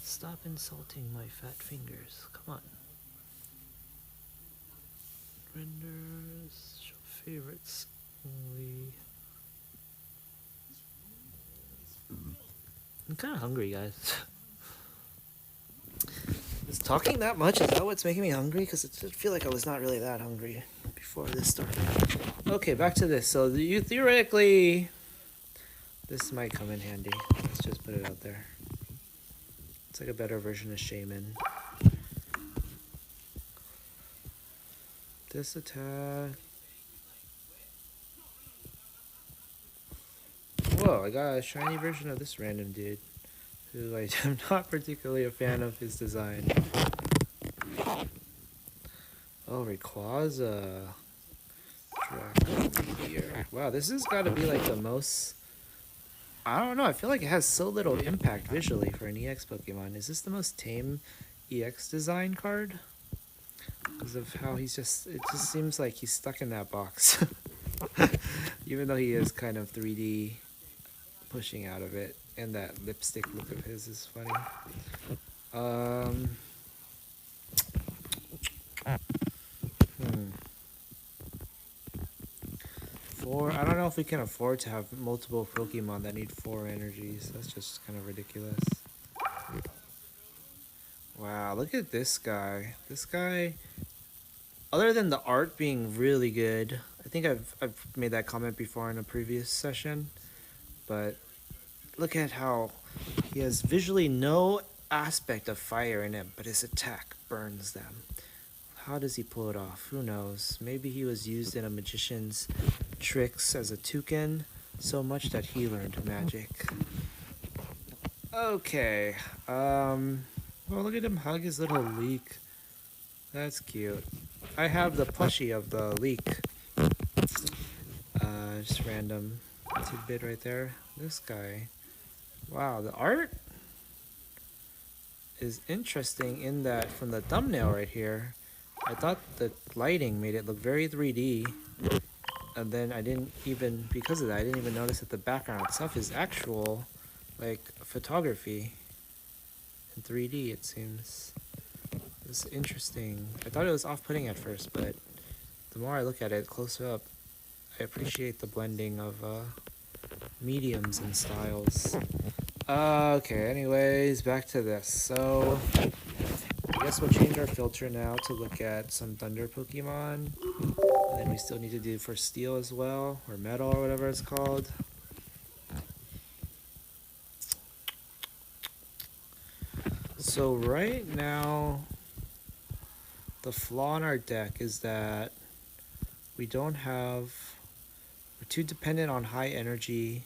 Stop insulting my fat fingers. Come on. Renders, show favorites only. I'm kind of hungry, guys. Is talking that much? Is that what's making me hungry? Because I feel like I was not really that hungry before this started. Okay, back to this. So you theoretically, this might come in handy. Let's just put it out there. It's like a better version of Shaman. This attack. Whoa, I got a shiny version of this random dude, who I am not particularly a fan of his design. Oh, Rayquaza. Wow, this has got to be like the most... I don't know, I feel like it has so little impact visually for an EX Pokemon. Is this the most tame EX design card? Because of how he's just... It just seems like he's stuck in that box. Even though he is kind of 3D pushing out of it. And that lipstick look of his is funny. I don't know if we can afford to have multiple Pokemon that need 4 energies. That's just kind of ridiculous. Wow, look at this guy. This guy, other than the art being really good, I think I've made that comment before in a previous session, but look at how he has visually no aspect of fire in him, but his attack burns them. How does he pull it off? Who knows? Maybe he was used in a magician's tricks as a toucan so much that he learned magic. Okay. Well, look at him hug his little leek. That's cute. I have the plushie of the leek. Just random tidbit right there. This guy. Wow, the art is interesting in that from the thumbnail right here, I thought the lighting made it look very 3D, and then I didn't even, because of that, I didn't even notice that the background itself is actual, like, photography in 3D, it seems. It's interesting. I thought it was off-putting at first, but the more I look at it close up, I appreciate the blending of mediums and styles. Okay, anyways, back to this. So, I guess we'll change our filter now to look at some Thunder Pokemon. And then we still need to do for Steel as well, or Metal, or whatever it's called. So right now, the flaw in our deck is that we're too dependent on high energy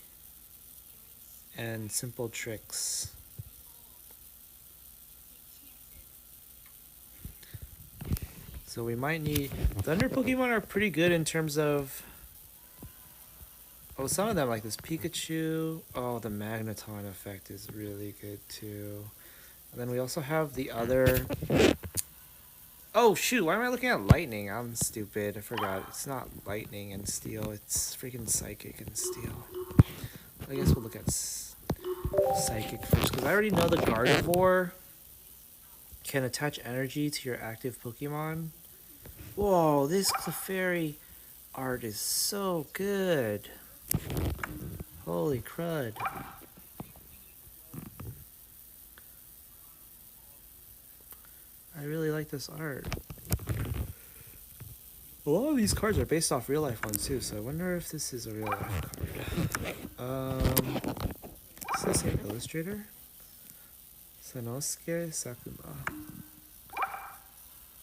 and simple tricks. So we might need... Thunder Pokemon are pretty good in terms of... Oh, some of them, like this Pikachu. Oh, the Magneton effect is really good too. And then we also have the other... Oh shoot, why am I looking at Lightning? I'm stupid, I forgot. It's not Lightning and Steel, it's freaking Psychic and Steel. I guess we'll look at Psychic first, because I already know the Gardevoir can attach energy to your active Pokemon. Whoa, this Clefairy art is so good. Holy crud. I really like this art. A lot of these cards are based off real life ones too, so I wonder if this is a real life card. Is this an illustrator? Sanosuke Sakuma.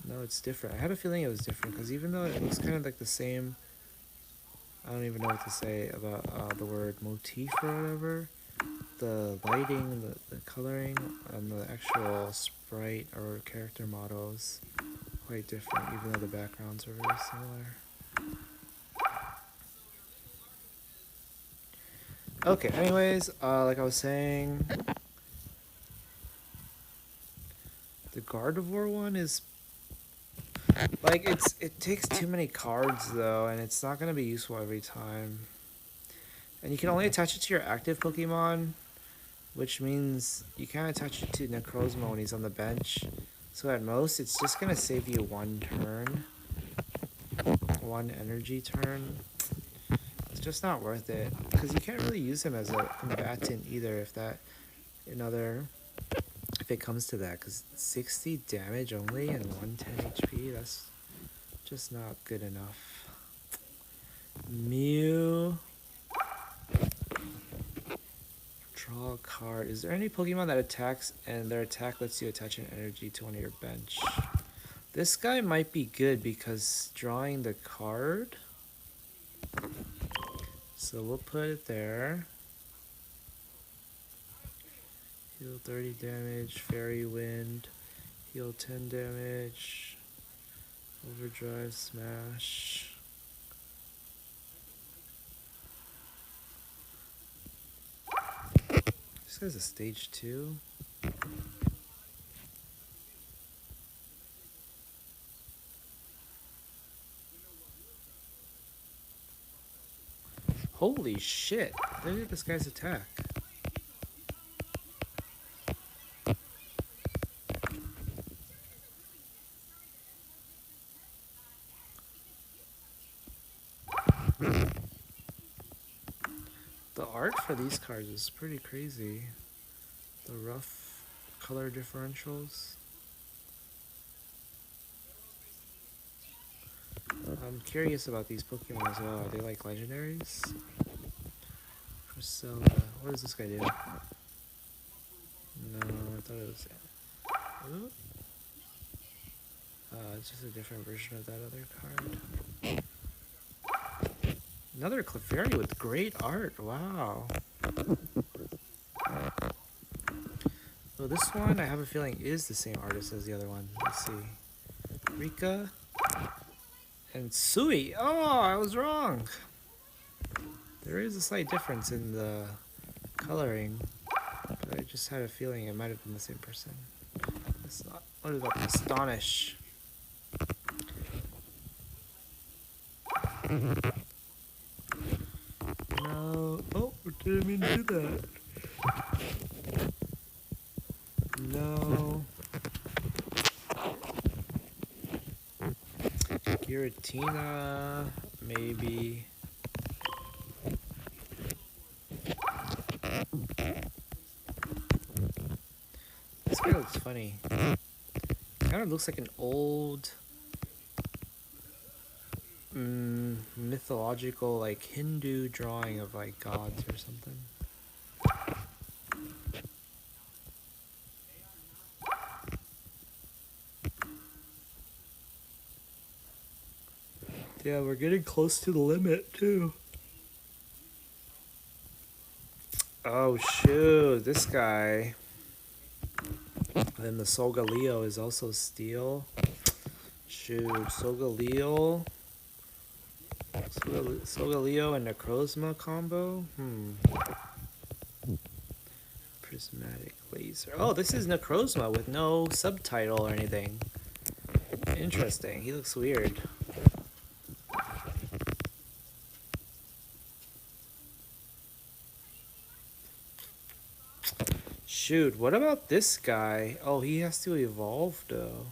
No, it's different. I had a feeling it was different because even though it looks kind of like the same, I don't even know what to say about the word motif or whatever. The lighting, the coloring, and the actual sprite or character models quite different, even though the backgrounds are very similar. Okay, anyways, like I was saying, the Gardevoir one is like it takes too many cards though, and it's not gonna be useful every time. And you can only attach it to your active Pokemon, which means you can't attach it to Necrozma when he's on the bench. So at most, it's just gonna save you one turn, one energy turn. It's just not worth it because you can't really use him as a combatant either if it comes to that, because 60 damage only and 110 HP, that's just not good enough. Mew. Draw a card. Is there any Pokemon that attacks and their attack lets you attach an energy to one of your bench? This guy might be good because drawing the card. So we'll put it there. Heal 30 damage, Fairy Wind, heal 10 damage, Overdrive, Smash. This guy's a stage 2. Holy shit, look at this guy's attack. The art for these cards is pretty crazy. The rough color differentials. I'm curious about these Pokemon as well. Are they like legendaries? Priscilla. What does this guy do? No, I thought it was... it's just a different version of that other card. Another Clefairy with great art. Wow. So this one, I have a feeling, is the same artist as the other one. Let's see. Rika and Sui. Oh, I was wrong. There is a slight difference in the coloring, but I just had a feeling it might have been the same person. It's not. What about Astonish? No. Oh, didn't mean to do that. No. Giratina, maybe. This guy looks funny. Kind of looks like an old mythological, like Hindu drawing of like gods or something. Yeah, we're getting close to the limit too. Oh shoot, this guy. Then the Solgaleo is also steel. Shoot, Solgaleo. Solgaleo and Necrozma combo? Prismatic laser. Oh, this is Necrozma with no subtitle or anything. Interesting. He looks weird. Shoot, what about this guy? Oh, he has to evolve though.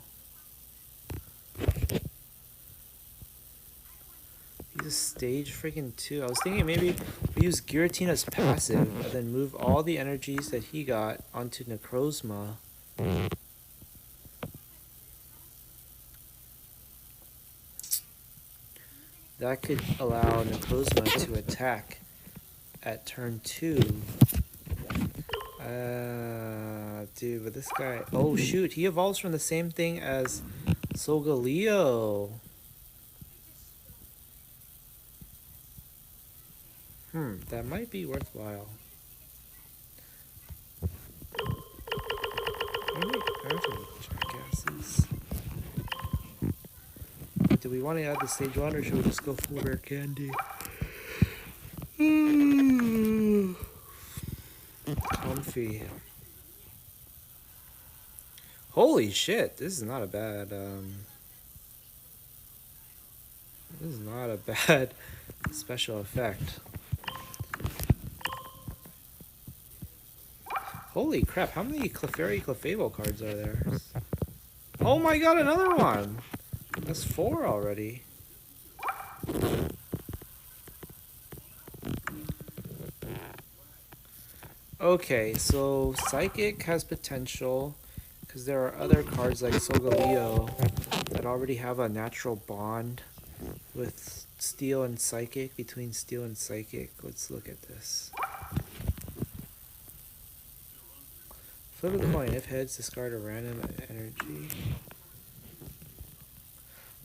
stage freaking 2. I was thinking maybe we use Giratina's passive and then move all the energies that he got onto Necrozma. That could allow Necrozma to attack at turn 2. Dude, but this guy... Oh, shoot. He evolves from the same thing as Solgaleo. That might be worthwhile. Maybe jackasses. Do we want to add the stage 1 or should we just go full rare candy? Comfy. Holy shit, this is not a bad special effect. Holy crap, how many Clefairy Clefable cards are there? Oh my god, another one! That's 4 already. Okay, so Psychic has potential because there are other cards like Solgaleo that already have a natural bond with Steel and Psychic, between Steel and Psychic. Let's look at this. Flip a coin. If heads, discard a random energy.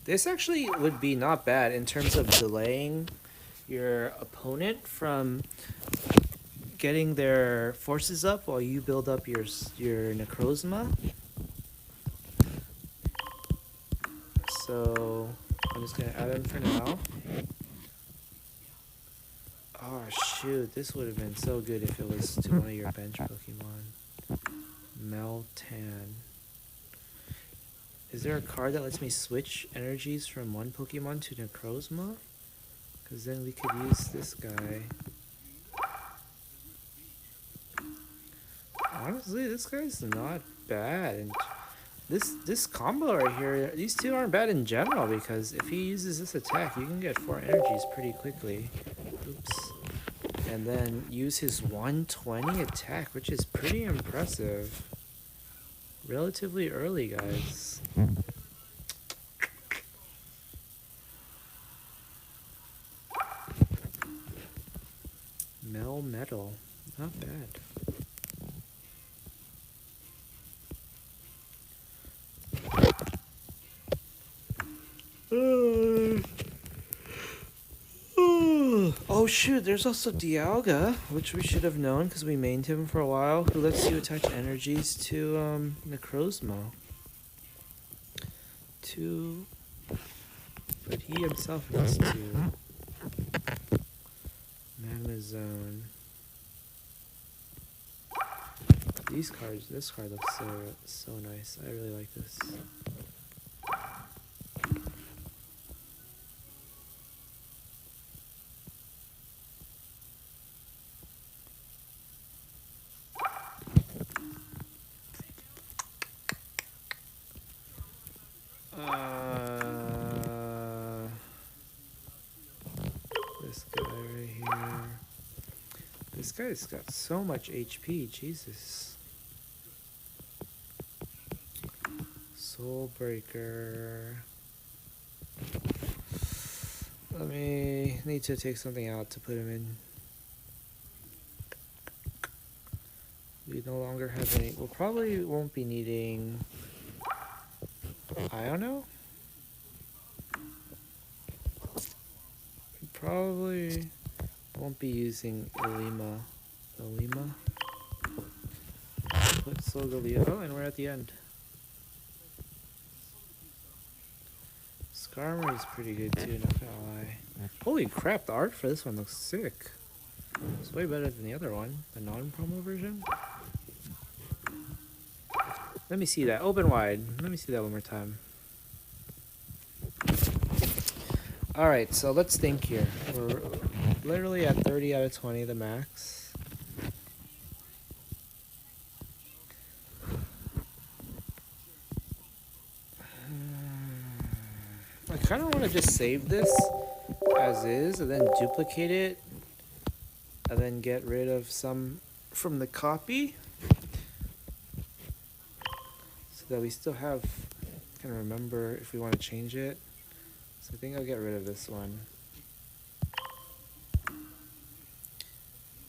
This actually would be not bad in terms of delaying your opponent from getting their forces up while you build up your Necrozma. So I'm just gonna add him for now. Oh shoot, this would have been so good if it was to one of your bench Pokemon. Meltan. Is there a card that lets me switch energies from one Pokemon to Necrozma? Because then we could use this guy. Honestly, this guy's not bad. And this combo right here, these two aren't bad in general because if he uses this attack, you can get 4 energies pretty quickly. Oops. And then use his 120 attack, which is pretty impressive. Relatively early, guys. Melmetal. Not bad. Oh shoot, there's also Dialga, which we should have known because we mained him for a while, who lets you attach energies to Necrozma. But he himself needs to. Magma Zone. This card looks so nice. I really like this. This guy right here. This guy's got so much HP, Jesus. Soulbreaker. Let me need to take something out to put him in. We no longer have any. We'll probably won't be needing. I don't know. We probably won't be using Ilima. Put Solgaleo. Oh, and we're at the end. Skarmory is pretty good too, not gonna lie. Holy crap, the art for this one looks sick. It's way better than the other one, the non-promo version. Let me see that. Open wide. Let me see that one more time. Alright, so let's think here. We're literally at 30 out of 20, the max. I kind of want to just save this as is and then duplicate it and then get rid of some from the copy so that we still have, I can remember if we want to change it. So I think I'll get rid of this one.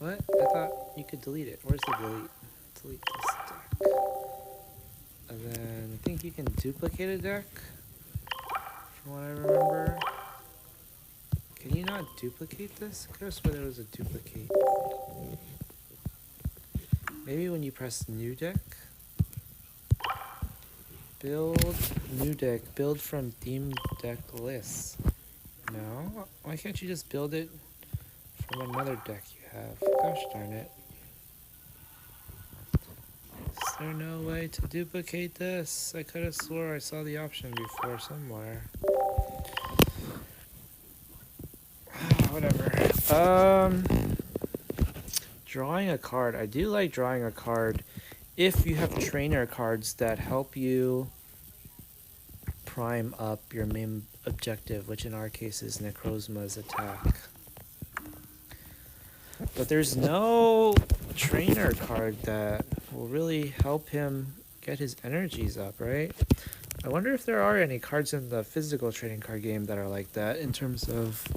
What? I thought you could delete it. Where's the delete? Delete this deck. And then I think you can duplicate a deck, from what I remember. Can you not duplicate this? I could have sworn there was a duplicate. Maybe when you press new deck. Build new deck. Build from theme deck lists. No? Why can't you just build it from another deck you have? Gosh darn it. Is there no way to duplicate this? I could have swore I saw the option before somewhere. Whatever. Drawing a card. I do like drawing a card if you have trainer cards that help you prime up your main objective, which in our case is Necrozma's attack. But there's no trainer card that will really help him get his energies up, right? I wonder if there are any cards in the physical trading card game that are like that in terms of,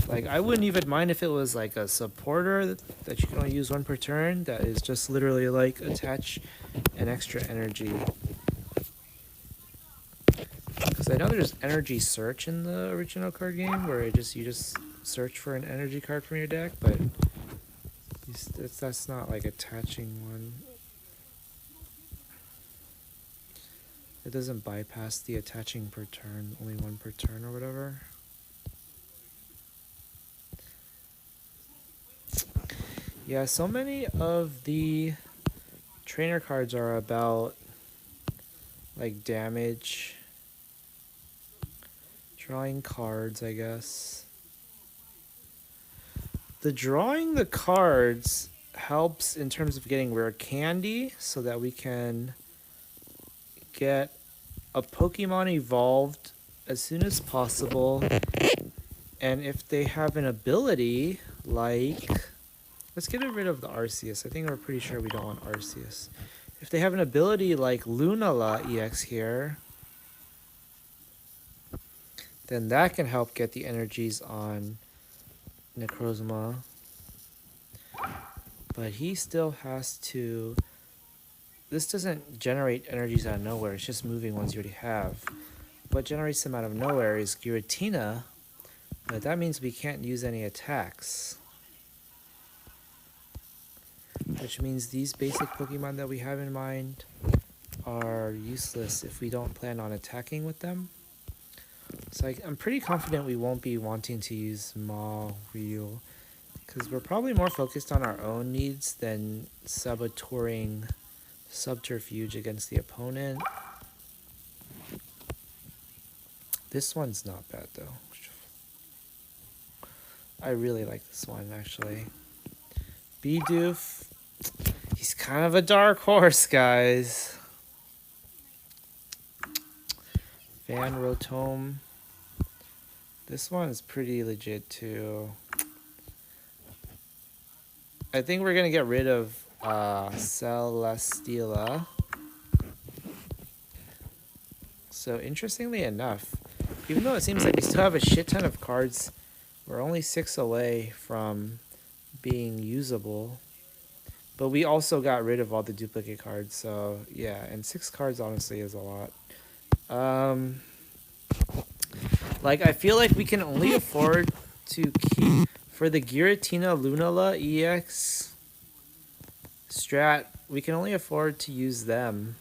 like, I wouldn't even mind if it was like a supporter that you can only use one per turn that is just literally like attach an extra energy. Because I know there's energy search in the original card game where you just search for an energy card from your deck, but that's not like attaching one. It doesn't bypass the attaching per turn, only one per turn or whatever. Yeah, so many of the trainer cards are about like damage, drawing cards, I guess. The drawing the cards helps in terms of getting rare candy so that we can get a Pokemon evolved as soon as possible. And if they have an ability like, let's get rid of the Arceus. I think we're pretty sure we don't want Arceus. If they have an ability like Lunala EX here, then that can help get the energies on Necrozma. But he still has to... This doesn't generate energies out of nowhere. It's just moving ones you already have. What generates them out of nowhere is Giratina. But that means we can't use any attacks. Which means these basic Pokemon that we have in mind are useless if we don't plan on attacking with them. So I'm pretty confident we won't be wanting to use Ryu, because we're probably more focused on our own needs than saboteuring subterfuge against the opponent. This one's not bad though. I really like this one actually. Bidoof. He's kind of a dark horse, guys. Van Rotom. This one is pretty legit too. I think we're gonna get rid of Celesteela. So interestingly enough, even though it seems like we still have a shit ton of cards, we're only 6 away from being usable. But we also got rid of all the duplicate cards, so yeah, and 6 cards honestly is a lot. Like, I feel like we can only afford to keep, for the Giratina Lunala EX strat, we can only afford to use them,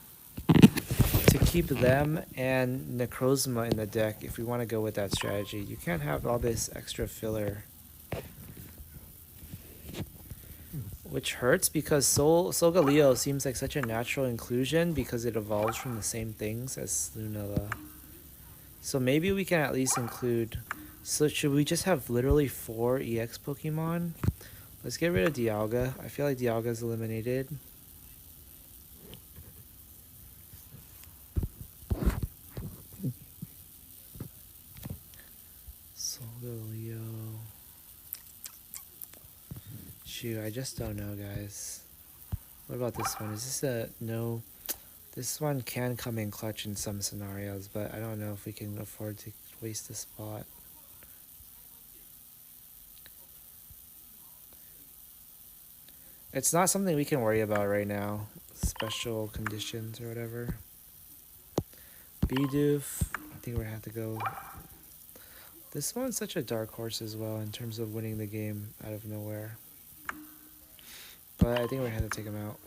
to keep them and Necrozma in the deck if we want to go with that strategy. You can't have all this extra filler. Which hurts because Solgaleo seems like such a natural inclusion because it evolves from the same things as Lunala. So maybe we can at least include... So should we just have literally 4 EX Pokemon? Let's get rid of Dialga. I feel like Dialga's eliminated. Solgaleo. Shoot, I just don't know, guys. What about this one? Is this a no? This one can come in clutch in some scenarios, but I don't know if we can afford to waste a spot. It's not something we can worry about right now. Special conditions or whatever. Bidoof. I think we're gonna have to go. This one's such a dark horse as well in terms of winning the game out of nowhere. But I think we're gonna have to take him out.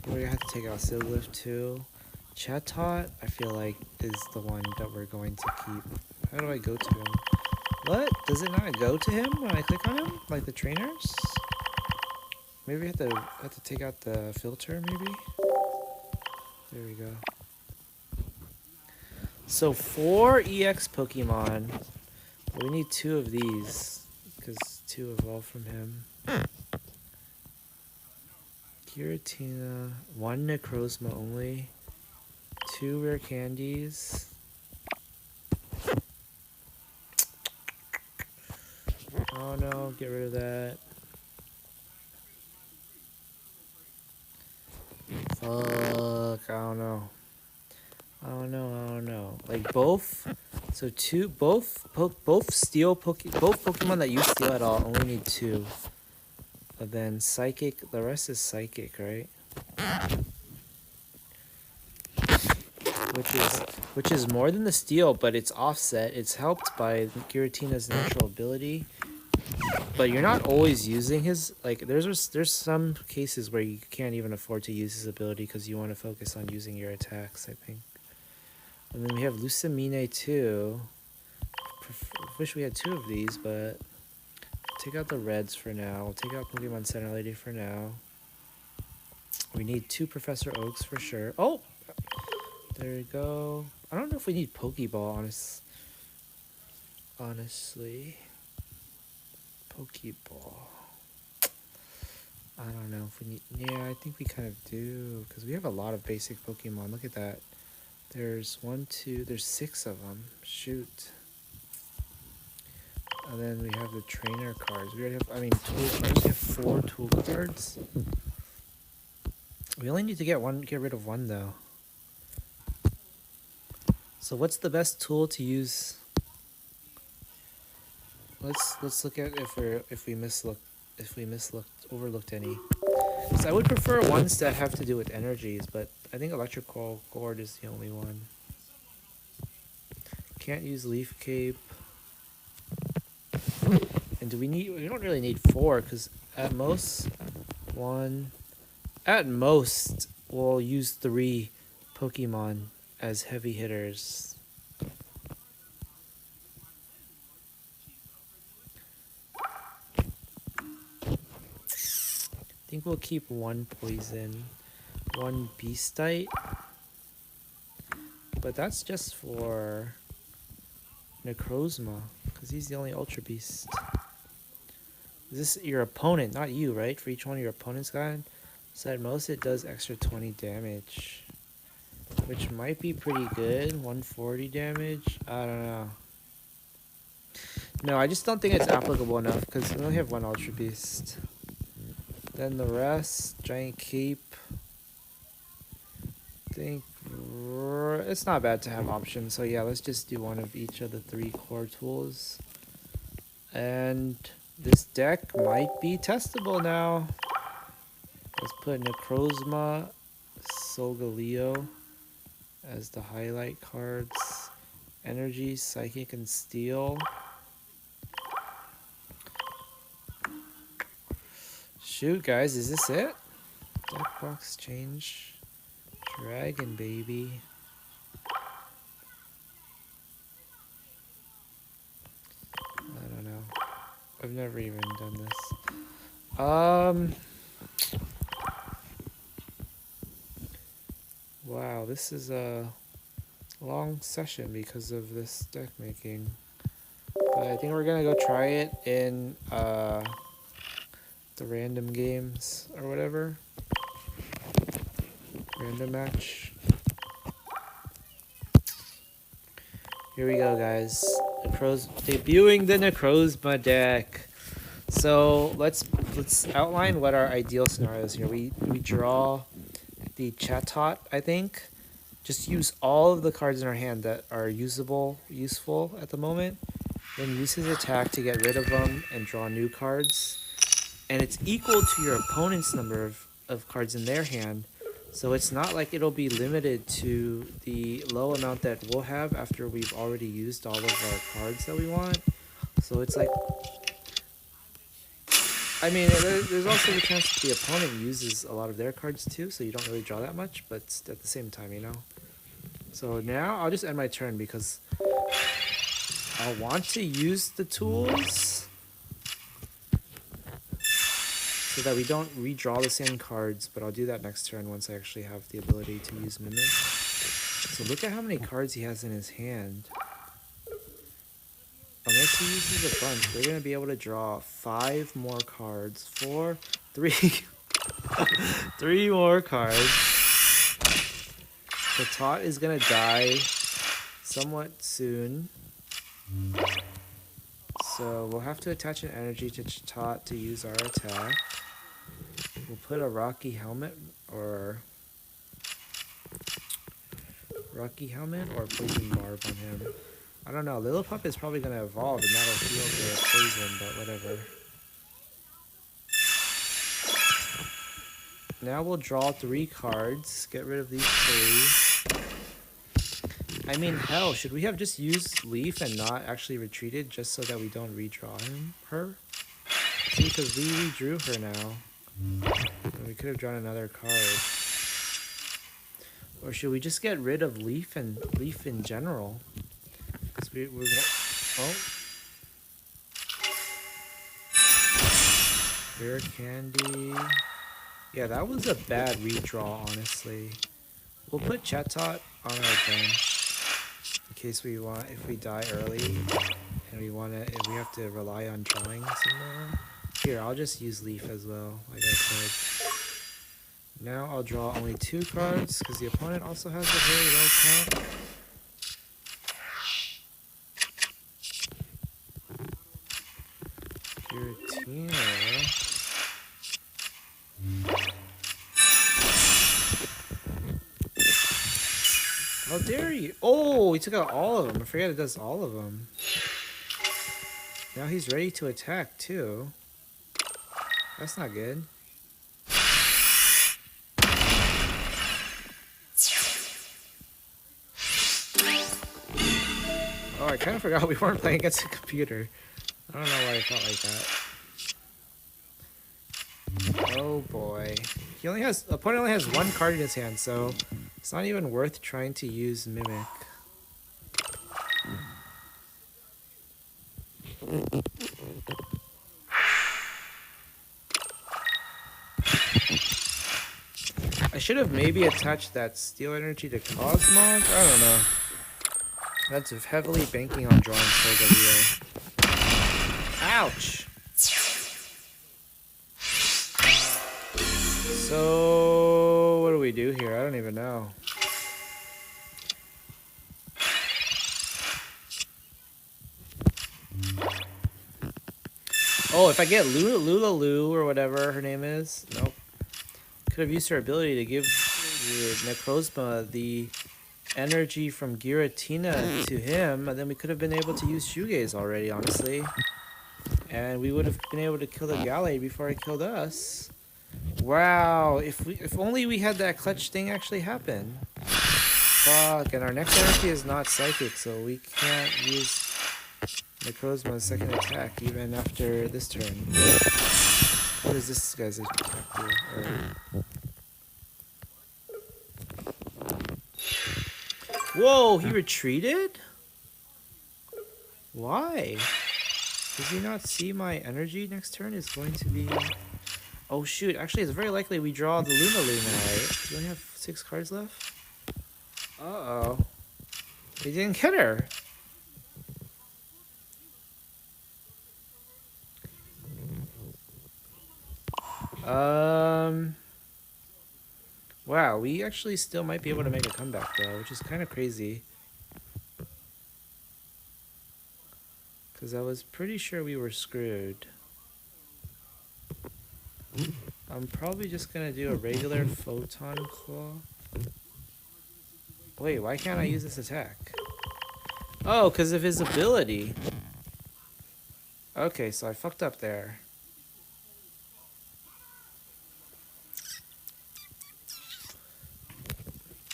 We're gonna have to take out Siglift too. Chatot, I feel like, is the one that we're going to keep. How do I go to him? What? Does it not go to him when I click on him? Like the trainers? Maybe we have to take out the filter, maybe? There we go. So 4 EX Pokemon. We need 2 of these, because 2 evolve from him. Giratina, 1 Necrozma only, 2 rare candies. Oh no, get rid of that. Fuck, I don't know. Like both, so both Pokemon that use steel at all only need 2. But then psychic, the rest is psychic, right? Which is more than the steel, but it's offset. It's helped by Giratina's natural ability. But you're not always using his, like, there's some cases where you can't even afford to use his ability because you want to focus on using your attacks, I think. And then we have Lucamine too. Wish we had 2 of these, but take out the reds for now. We'll take out Pokemon Center Lady for now. We need 2 Professor Oaks for sure. Oh! There we go. I don't know if we need Pokeball, honestly. Pokeball. I don't know if we need... Yeah, I think we kind of do. Because we have a lot of basic Pokemon. Look at that. There's 1, 2... There's 6 of them. Shoot. And then we have the trainer cards. We already have... I mean, tool cards. We have 4 tool cards. We only need to get rid of 1, though. So what's the best tool to use? Let's look at if we overlooked any. So I would prefer ones that have to do with energies, but I think electrical cord is the only one. Can't use leaf cape. And do we need? We don't really need 4 because at most we'll use 3 Pokemon as heavy hitters. I think we'll keep 1 poison, 1 beastite, but that's just for Necrozma, because he's the only Ultra Beast. Is this your opponent, not you, right? For each one of your opponent's got, so at most it does extra 20 damage, which might be pretty good. 140 damage, I don't know. No, I just don't think it's applicable enough, because we only have 1 Ultra Beast. Then the rest, Giant Cape. I think it's not bad to have options. So yeah, let's just do 1 of each of the 3 core tools. And this deck might be testable now. Let's put Necrozma, Solgaleo as the highlight cards. Energy, Psychic, and Steel. Shoot, guys, is this it? Deck box change. Dragon baby. I don't know. I've never even done this. Wow, this is a long session because of this deck making. But I think we're gonna go try it in the random games or whatever. Random match. Here we go, guys. Debuting the Necrozma deck. So let's outline what our ideal scenarios here. We draw the Chatot, I think. Just use all of the cards in our hand that are useful at the moment. Then use his attack to get rid of them and draw new cards. And it's equal to your opponent's number of cards in their hand. So it's not like it'll be limited to the low amount that we'll have after we've already used all of our cards that we want. So it's like, I mean, there's also the chance that the opponent uses a lot of their cards too, so you don't really draw that much, but at the same time, you know? So now I'll just end my turn because I want to use the tools so that we don't redraw the same cards, but I'll do that next turn once I actually have the ability to use Mimic. So look at how many cards he has in his hand. Unless he uses a bunch, we're going to be able to draw 5 more cards. 3 more cards. The Tot is going to die somewhat soon. So we'll have to attach an energy to Tot to use our attack. We'll put a Rocky Helmet or Poison Barb on him. I don't know. Lillipup is probably going to evolve and that'll heal the poison, but whatever. Now we'll draw 3 cards. Get rid of these 3. I mean, hell, should we have just used Leaf and not actually retreated just so that we don't redraw her? See, because we redrew her now. And we could have drawn another card. Or should we just get rid of Leaf in general? Because we oh. Rare Candy. Yeah, that was a bad redraw, honestly. We'll put Chatot on our bench. In case if we die early and if we have to rely on drawing somewhere. Here, I'll just use Leaf as well, like I said. Now I'll draw only 2 cards because the opponent also has a very low count. Giratina. How dare you? Oh, he took out all of them. I forget it does all of them. Now he's ready to attack too. That's not good. Oh, I kind of forgot we weren't playing against a computer. I don't know why I felt like that. Oh boy. Opponent only has 1 card in his hand, so it's not even worth trying to use Mimic. I should have maybe attached that Steel Energy to Cosmog? I don't know. That's heavily banking on drawing Solgaleo. Ouch! So, what do we do here? I don't even know. Oh, if I get Lulu or whatever her name is. Nope. Could have used her ability to give Necrozma the energy from Giratina to him, and then we could have been able to use Shoegaze already, honestly. And we would have been able to kill the Gallade before it killed us. Wow, if only we had that clutch thing actually happen. Fuck, and our next energy is not psychic, so we can't use Necrozma's second attack even after this turn. What does this guy's attack do? Whoa, he retreated? Why? Does he not see my energy next turn is going to be... Oh shoot, actually it's very likely we draw the Luna now, right? Do we only have 6 cards left? Uh-oh. He didn't get her. Wow, we actually still might be able to make a comeback though, which is kind of crazy. Because I was pretty sure we were screwed. I'm probably just gonna do a regular Photon Claw. Wait, why can't I use this attack? Oh, because of his ability. Okay, so I fucked up there.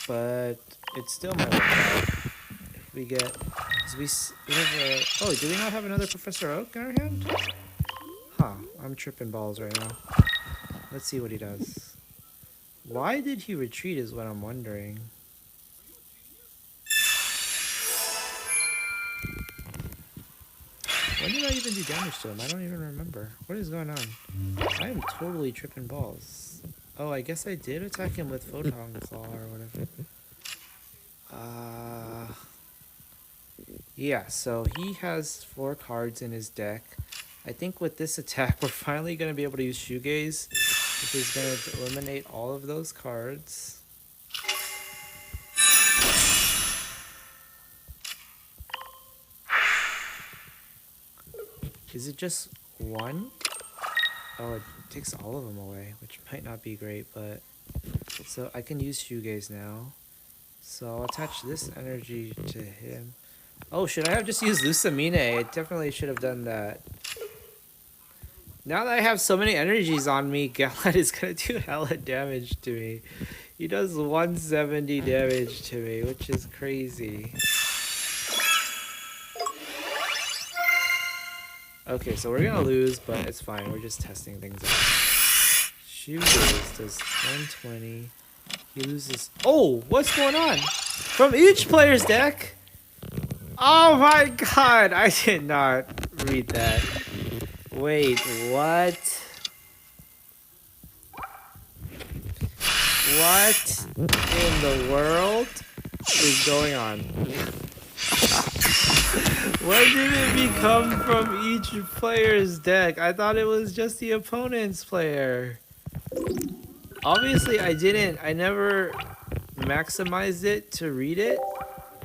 But it still might work out. If we get... we have a, oh, do we not have another Professor Oak in our hand? Huh, I'm tripping balls right now. Let's see what he does. Why did he retreat is what I'm wondering. When did I even do damage to him? I don't even remember. What is going on? I am totally tripping balls. Oh, I guess I did attack him with Photon Claw or whatever. Yeah, so he has 4 cards in his deck. I think with this attack, we're finally going to be able to use Shoegaze, which is going to eliminate all of those cards. Is it just 1? Oh, it takes all of them away, which might not be great, but... So I can use Shoegaze now. So I'll attach this energy to him. Oh, should I have just used Lucamine? I definitely should have done that. Now that I have so many energies on me, Galad is going to do hella damage to me. He does 170 damage to me, which is crazy. Okay, so we're going to lose, but it's fine. We're just testing things out. Shoegaze does 120. He loses... Oh, what's going on? From each player's deck? Oh my god, I did not read that. Wait, what? What in the world is going on? When did it become from each player's deck? I thought it was just the opponent's player. Obviously, I never maximized it to read it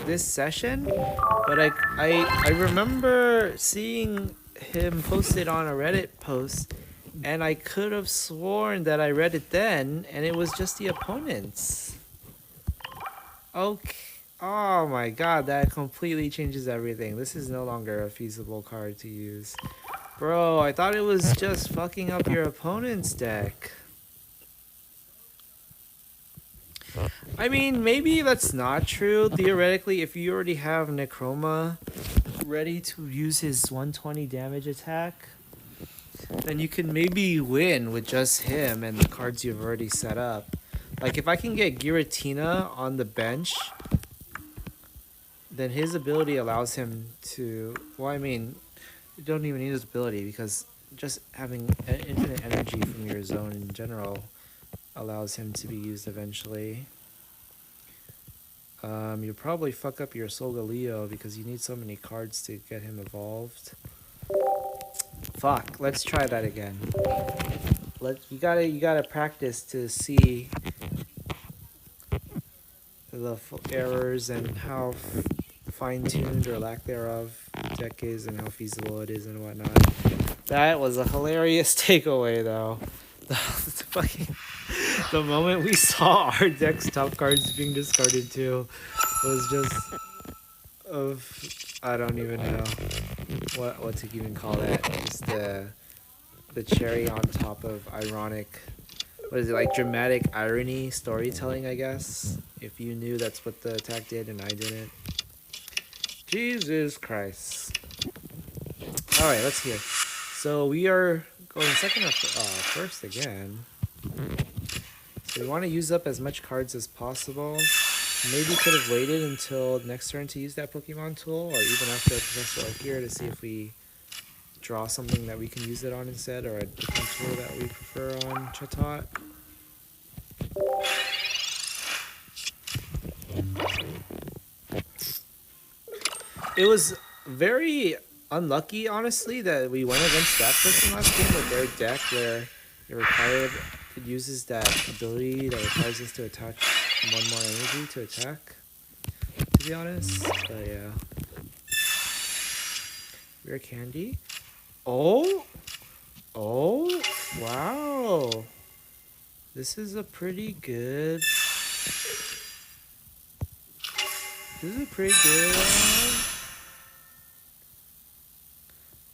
this session, but I remember seeing him posted on a Reddit post, and I could have sworn that I read it then, and it was just the opponent's. Okay. Oh my god, that completely changes everything. This is no longer a feasible card to use. Bro, I thought it was just fucking up your opponent's deck. I mean, maybe that's not true. Theoretically, if you already have Necroma ready to use his 120 damage attack, then you can maybe win with just him and the cards you've already set up. Like, if I can get Giratina on the bench, then his ability allows him to... Well, I mean, you don't even need his ability, because just having infinite energy from your zone in general allows him to be used eventually. You'll probably fuck up your Solgaleo because you need so many cards to get him evolved. Fuck, let's try that again. You gotta practice to see the errors and how fine-tuned or lack thereof deck is and how feasible it is and whatnot. That was a hilarious takeaway, though. The moment we saw our deck's top cards being discarded too was just I don't even know what to even call that. Just the cherry on top of ironic, what is it, like dramatic irony storytelling, I guess. If you knew that's what the attack did and I didn't. Jesus Christ. Alright, let's hear. So we are going second or first again. So we want to use up as much cards as possible. Maybe could have waited until next turn to use that Pokemon tool, or even after Professor Oak here to see if we draw something that we can use it on instead, or a different tool that we prefer on Chatot. It was very unlucky, honestly, that we went against that person last game with their deck where it uses that ability that requires us to attach 1 more energy to attack, to be honest. But yeah. Rare candy. Oh! Oh! Wow! This is a pretty good... This is a pretty good...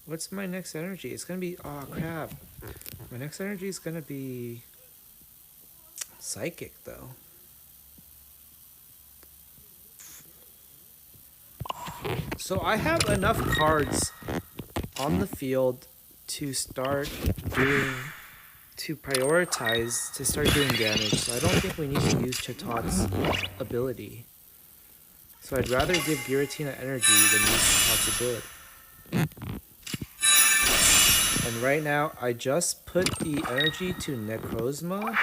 What's my next energy? It's gonna be... Oh, crap. My next energy is gonna be... Psychic, though. So I have enough cards on the field to start doing... to prioritize to start doing damage. So I don't think we need to use Chatot ability. So I'd rather give Giratina energy than use Chatot's ability. And right now, I just put the energy to Necrozma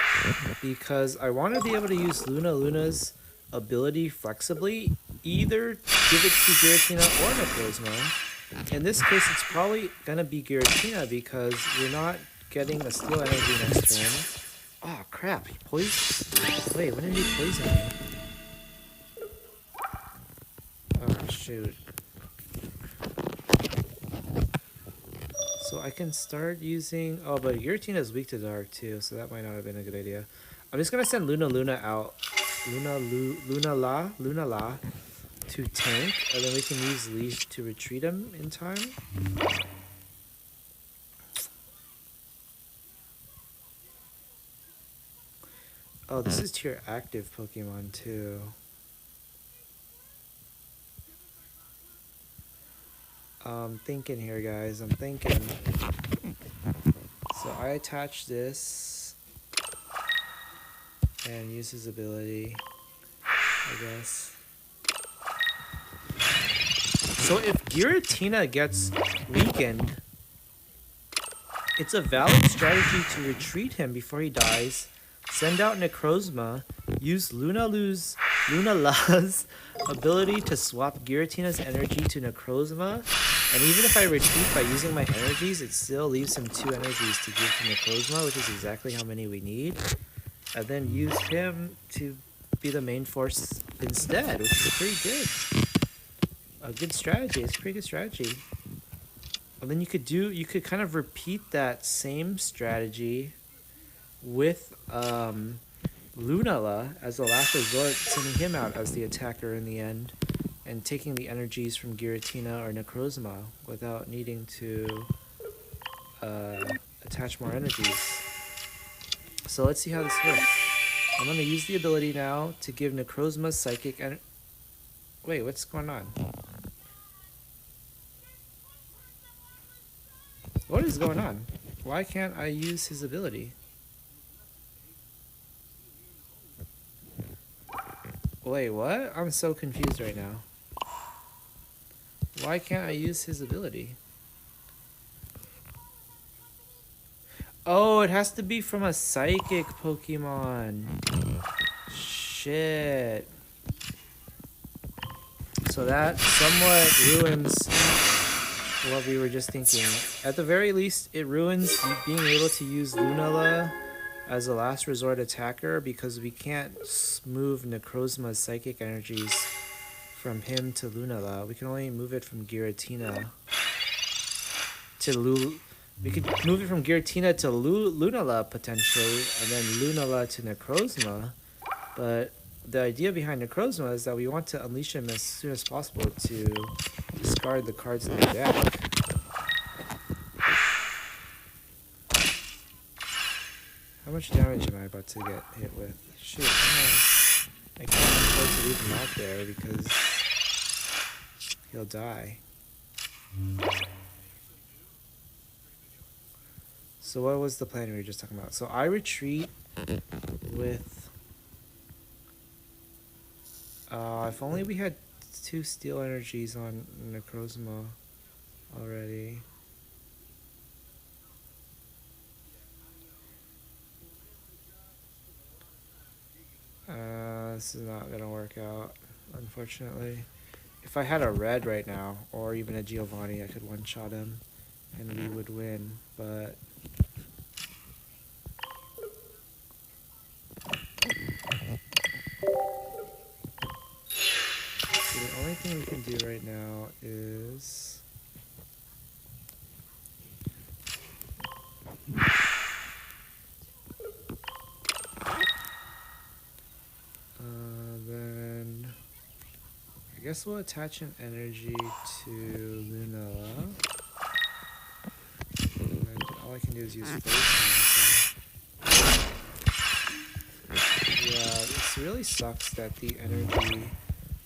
because I want to be able to use Luna's ability flexibly, either give it to Giratina or Necrozma. In this case, it's probably going to be Giratina because we're not getting a Steel Energy next turn. Oh crap, he poisoned... Wait, when did he poison me? Oh shoot. So I can start using... Oh, but Giratina is weak to dark too, so that might not have been a good idea. I'm just gonna send Luna out. Lunala to tank, and then we can use Leash to retreat him in time. Oh, this is to your active Pokemon too. I'm thinking here, guys. I'm thinking. So I attach this and use his ability, I guess. So if Giratina gets weakened, it's a valid strategy to retreat him before he dies. Send out Necrozma, use Lunala's ability to swap Giratina's energy to Necrozma, and even if I retreat by using my energies, it still leaves him 2 energies to give to Necrozma, which is exactly how many we need, and then use him to be the main force instead, which is pretty good. A good strategy. It's a pretty good strategy. And then you could kind of repeat that same strategy with Lunala as a last resort, sending him out as the attacker in the end, and taking the energies from Giratina or Necrozma without needing to attach more energies. So let's see how this works. I'm going to use the ability now to give Necrozma psychic energy. Wait, what's going on? What is going on? Why can't I use his ability? Wait, what? I'm so confused right now. Why can't I use his ability? Oh, it has to be from a psychic Pokemon. Shit. So that somewhat ruins what we were just thinking. At the very least, it ruins being able to use Lunala as a last resort attacker because we can't move Necrozma's psychic energies from him to Lunala. We can only move it from Giratina to we could move it from Giratina to Lunala potentially, and then Lunala to Necrozma. But the idea behind Necrozma is that we want to unleash him as soon as possible to discard the cards in the deck. How much damage am I about to get hit with? Shoot, I can't afford to leave him out there because he'll die. So what was the plan we were just talking about? So I retreat with... if only we had 2 steel energies on Necrozma already. This is not gonna work out, unfortunately. If I had a red right now, or even a Giovanni, I could one-shot him, and we would win, but... So the only thing we can do right now is... guess we'll attach an energy to Lunella. And all I can do is use Flash. Yeah, this really sucks that the energy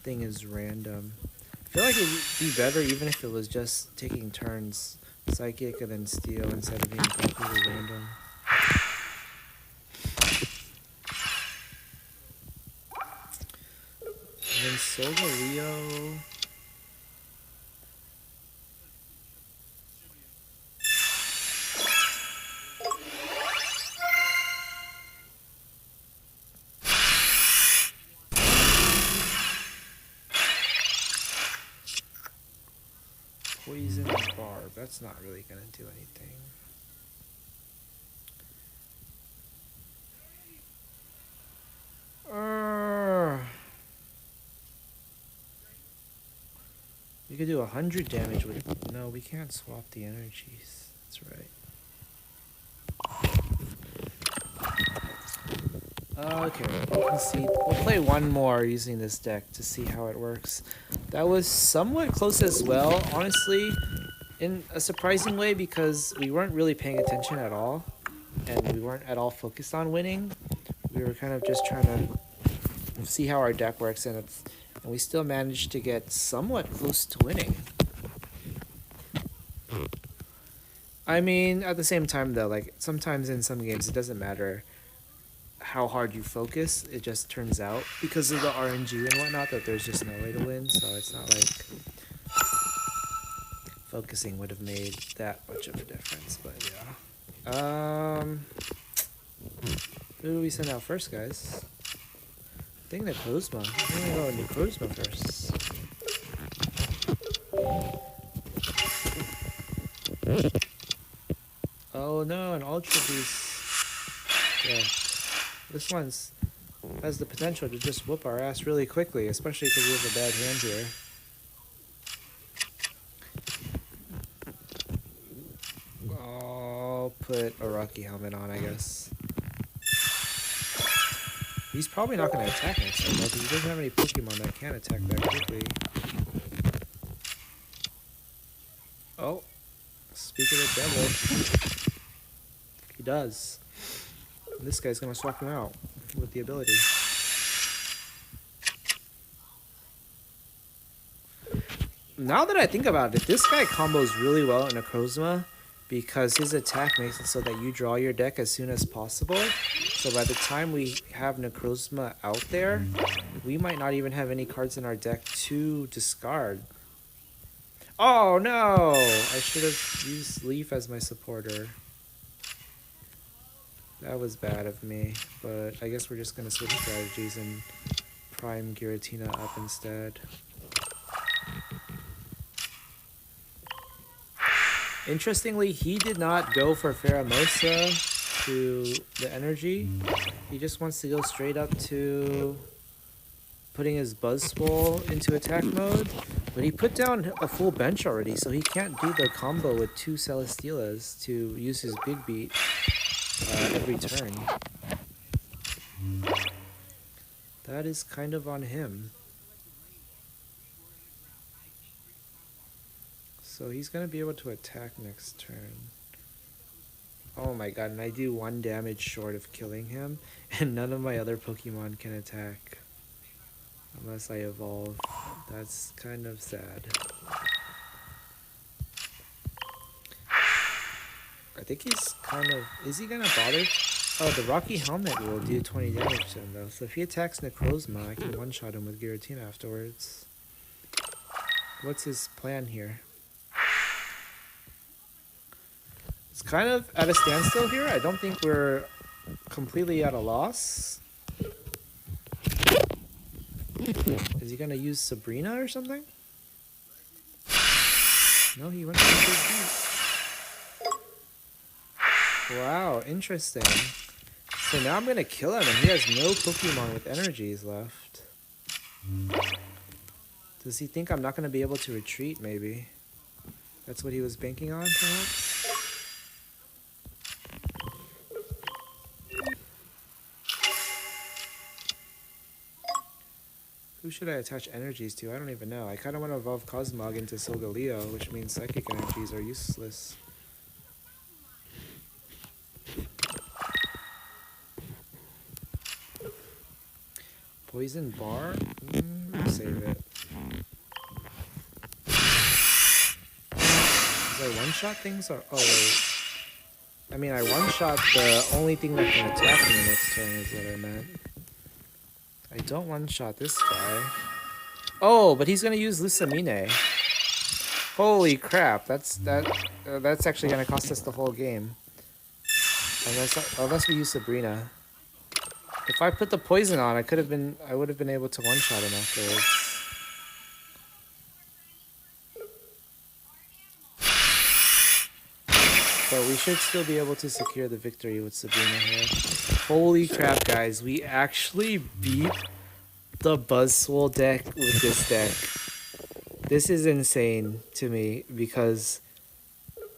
thing is random. I feel like it would be better even if it was just taking turns, Psychic and then Steel, instead of being completely random. And then Solgaleo. Poison Barb. That's not really gonna do anything. We could do 100 damage with. No, we can't swap the energies. That's right. Okay, we'll see. We'll play one more using this deck to see how it works. That was somewhat close as well, honestly, in a surprising way, because we weren't really paying attention at all, and we weren't at all focused on winning. We were kind of just trying to see how our deck works, and we still managed to get somewhat close to winning. I mean, at the same time though, like sometimes in some games it doesn't matter how hard you focus, it just turns out because of the RNG and whatnot that there's just no way to win, so it's not like focusing would have made that much of a difference, but yeah. Who do we send out first, guys? I think Necrozma. I'm gonna go with Necrozma first. Oh no, an Ultra Beast. Yeah. This one's has the potential to just whoop our ass really quickly, especially because we have a bad hand here. I'll put a Rocky Helmet on, I guess. He's probably not going to attack next time, though, because he doesn't have any Pokemon that can attack that quickly. Oh, speak of the devil. He does. This guy's going to swap him out with the ability. Now that I think about it, this guy combos really well in Necrozma because his attack makes it so that you draw your deck as soon as possible. So by the time we have Necrozma out there, we might not even have any cards in our deck to discard. Oh no! I should have used Leaf as my supporter. That was bad of me, but I guess we're just going to switch strategies and prime Giratina up instead. Interestingly, he did not go for Pheromosa to the energy. He just wants to go straight up to putting his Buzzwole into attack mode. But he put down a full bench already, so he can't do the combo with 2 Celesteelas to use his Big Beat every turn. That is kind of on him. So he's going to be able to attack next turn. Oh my god, and I do 1 damage short of killing him, and none of my other Pokemon can attack. Unless I evolve. That's kind of sad. I think he's kind of... Is he going to bother? Oh, the Rocky Helmet will do 20 damage to him though. So if he attacks Necrozma, I can one-shot him with Giratina afterwards. What's his plan here? It's kind of at a standstill here. I don't think we're completely at a loss. Is he gonna use Sabrina or something? No, he went for Big Beat. Wow, interesting. So now I'm gonna kill him and he has no Pokemon with energies left. Does he think I'm not gonna be able to retreat, maybe? That's what he was banking on, perhaps? Who should I attach energies to? I don't even know. I kind of want to evolve Cosmog into Solgaleo, which means psychic energies are useless. Poison bar? Save it. Did I one-shot things or... Oh, wait. I mean, I one-shot the only thing that can attack me next turn is what I meant. I don't one-shot this guy. Oh, but he's gonna use Lusamine. Holy crap! That's actually gonna cost us the whole game. Unless we use Sabrina. If I put the poison on, I would have been able to one-shot him afterwards. But we should still be able to secure the victory with Sabrina here. Holy crap, guys. We actually beat the Buzzswole deck with this deck. This is insane to me because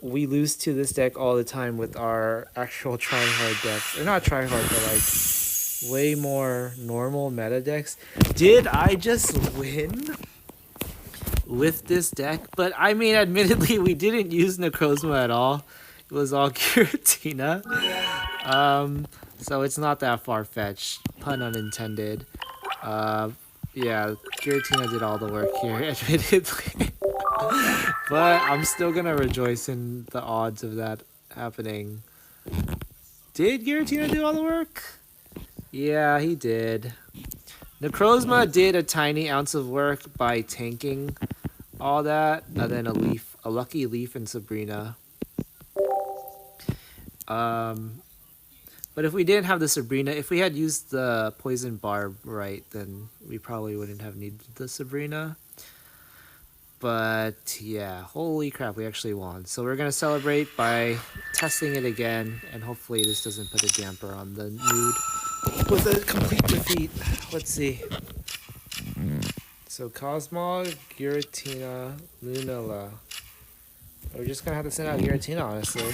we lose to this deck all the time with our actual tryhard decks. Or not tryhard, but like way more normal meta decks. Did I just win with this deck? But I mean, admittedly, we didn't use Necrozma at all. It was all Giratina. So it's not that far-fetched. Pun unintended. Yeah, Giratina did all the work here, admittedly. But I'm still gonna rejoice in the odds of that happening. Did Giratina do all the work? Yeah, he did. Necrozma did a tiny ounce of work by tanking all that, and then a lucky leaf in Sabrina. But if we didn't have the Sabrina, if we had used the Poison Barb right, then we probably wouldn't have needed the Sabrina. But yeah, holy crap, we actually won. So we're going to celebrate by testing it again, and hopefully this doesn't put a damper on the mood with a complete defeat. Let's see. So Cosmog, Giratina, Lunala. We're just going to have to send out Giratina, honestly.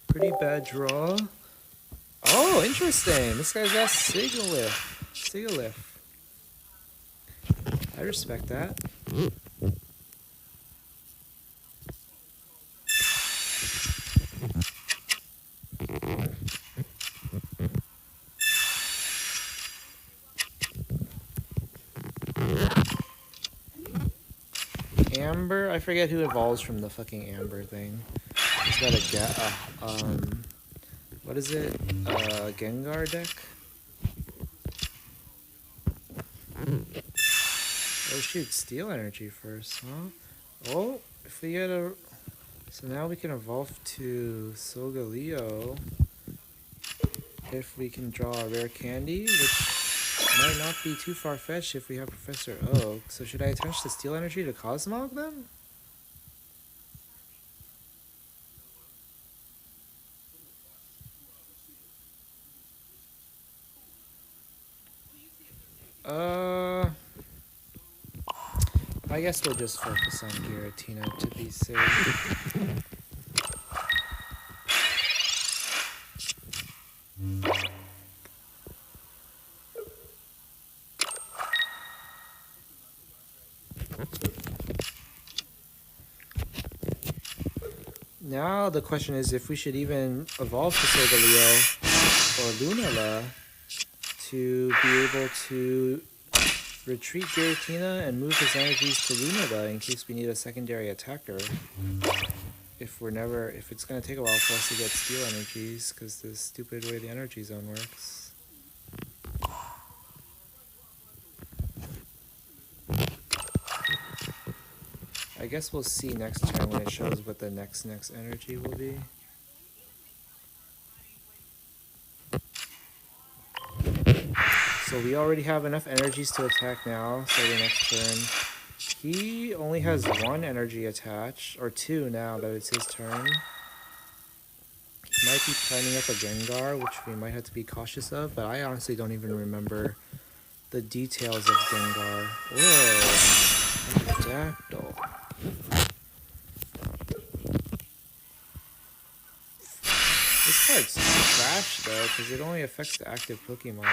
Pretty bad draw. Oh, interesting. This guy's got Sigalith. I respect that. Amber? I forget who evolves from the fucking Amber thing. He's got a what is it? Gengar deck? Oh shoot, Steel Energy first, huh? Oh, if we get a... So now we can evolve to Solgaleo if we can draw a rare candy, which might not be too far-fetched if we have Professor Oak. So should I attach the Steel Energy to Cosmog then? I guess we'll just focus on Giratina to be safe. Now the question is if we should even evolve to Solgaleo or Lunala to be able to retreat Giratina and move his energies to Lunala in case we need a secondary attacker. If it's gonna take a while for us to get Steel energies because the stupid way the energy zone works. I guess we'll see next turn when it shows what the next energy will be. So we already have enough energies to attack now, so the next turn. He only has one energy attached, or two now that it's his turn. He might be planning up a Gengar, which we might have to be cautious of, but I honestly don't even remember the details of Gengar. Whoa, Dactyl. This card's trash though, because it only affects the active Pokemon.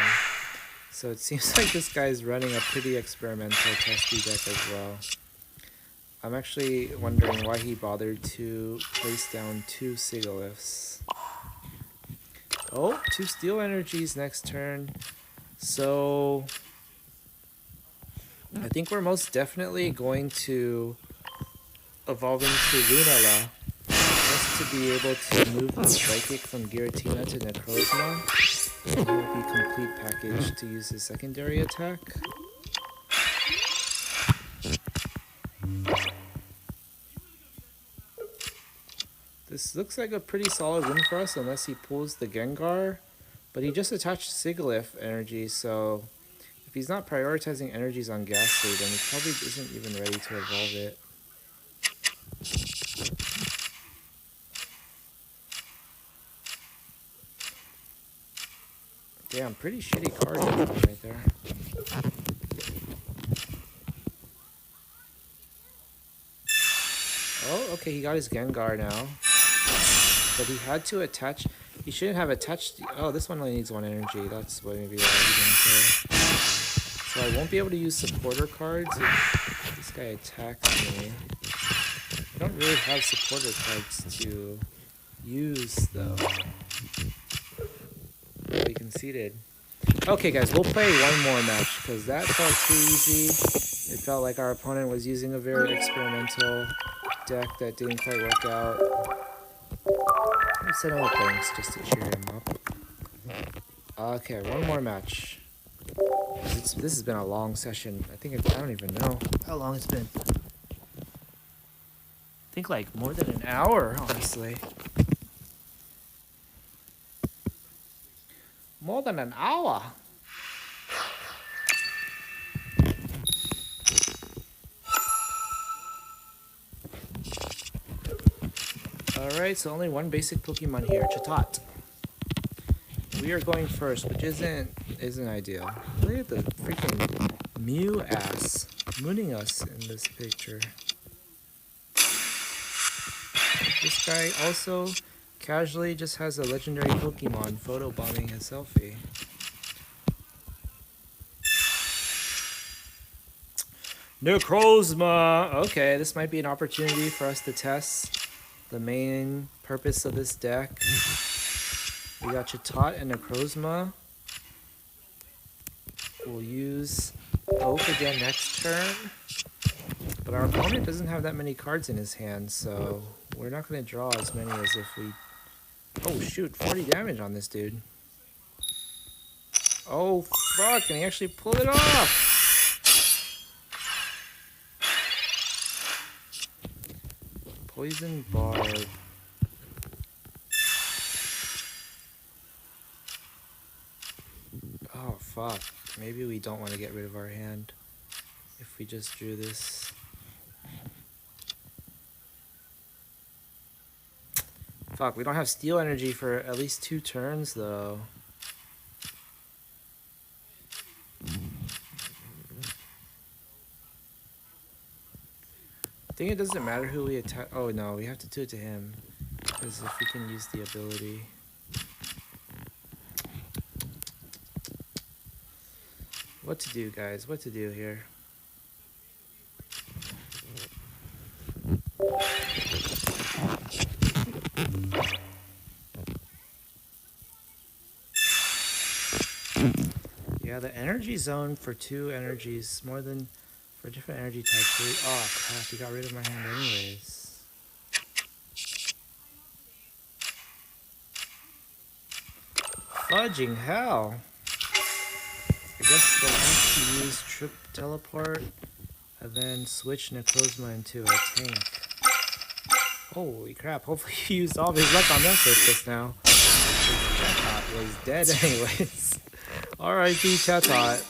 So it seems like this guy's running a pretty experimental testy deck as well. I'm actually wondering why he bothered to place down 2 Sigaliths. Oh, 2 Steel Energies next turn. So I think we're most definitely going to evolve into Lunala just to be able to move the Psychic from Giratina to Necrozma. And it will be complete package to use his secondary attack. This looks like a pretty solid win for us unless he pulls the Gengar. But he just attached Sigalith energy, so if he's not prioritizing energies on Ghastly, then he probably isn't even ready to evolve it. Damn, pretty shitty card right there. Oh, okay, he got his Gengar now. But he had to attach... He shouldn't have attached... Oh, this one only needs 1 energy. That's what maybe why he didn't care. So I won't be able to use supporter cards if this guy attacks me. I don't really have supporter cards to use, though. Oh, he conceded. Okay, guys, we'll play one more match, because that felt too easy. It felt like our opponent was using a very experimental deck that didn't quite work out. Let me set him up things just to cheer him up. Okay, one more match. This has been a long session. I don't even know how long it's been. I think like more than an hour, honestly. More than an hour. Alright, so only one basic Pokemon here, Chatot. We are going first, which isn't ideal. Look at the freaking Mew ass mooning us in this picture. This guy also casually just has a legendary Pokemon photobombing his selfie. Necrozma! Okay, this might be an opportunity for us to test the main purpose of this deck. We got Chatot and Necrozma. We'll use Oak again next turn. But our opponent doesn't have that many cards in his hand, so we're not going to draw as many as if we... Oh shoot, 40 damage on this dude. Oh fuck, and he actually pulled it off! Poison Barb. Oh fuck, maybe we don't want to get rid of our hand if we just drew this. Fuck, we don't have Steel Energy for at least 2 turns, though. I think it doesn't matter who we attack. Oh, no, we have to do it to him. Because if we can use the ability... What to do, guys? What to do here? Yeah, the energy zone for 2 energies, more than for different energy types. Oh crap, he got rid of my hand anyways. Fudging hell. I guess we'll have to use Trip Teleport and then switch Necrozma into a tank. Holy crap, hopefully he used all of his luck on that just now. Chatot was dead anyways. R.I.P. Chatot.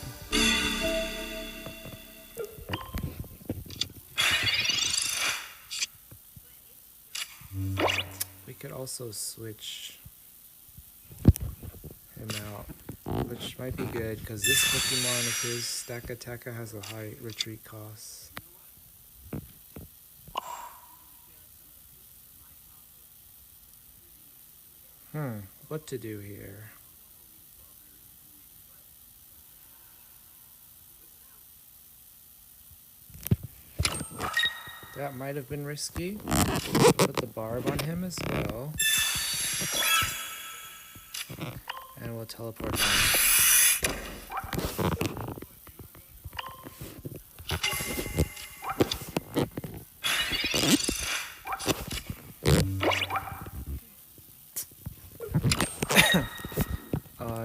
We could also switch him out, which might be good because this Pokemon of his, Stakataka, has a high retreat cost. What to do here? That might have been risky. Put the barb on him as well. And we'll teleport home.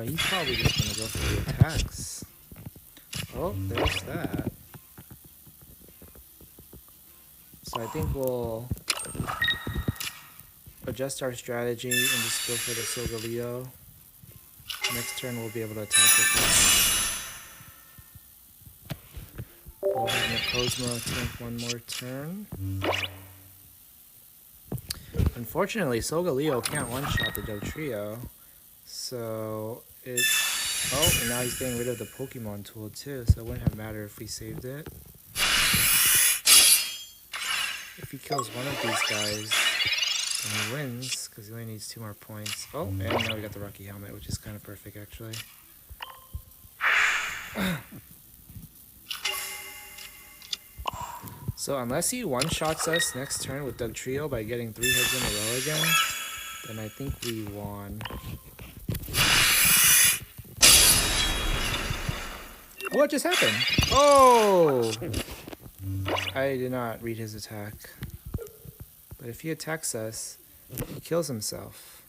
He's probably just gonna go for the attacks. Oh, there's that. So I think we'll adjust our strategy and just go for the Solgaleo. Next turn we'll be able to attack with him. We'll have Necrozma tank one more turn. Unfortunately, Solgaleo can't one-shot the Dotrio. So it... Oh, and now he's getting rid of the Pokemon tool too, so it wouldn't have mattered if we saved it. If he kills one of these guys, then he wins, because he only needs 2 more points. Oh, and now we got the Rocky Helmet, which is kind of perfect, actually. So unless he one-shots us next turn with Dugtrio by getting 3 hits in a row again, then I think we won. What just happened? Oh! I did not read his attack. But if he attacks us, he kills himself.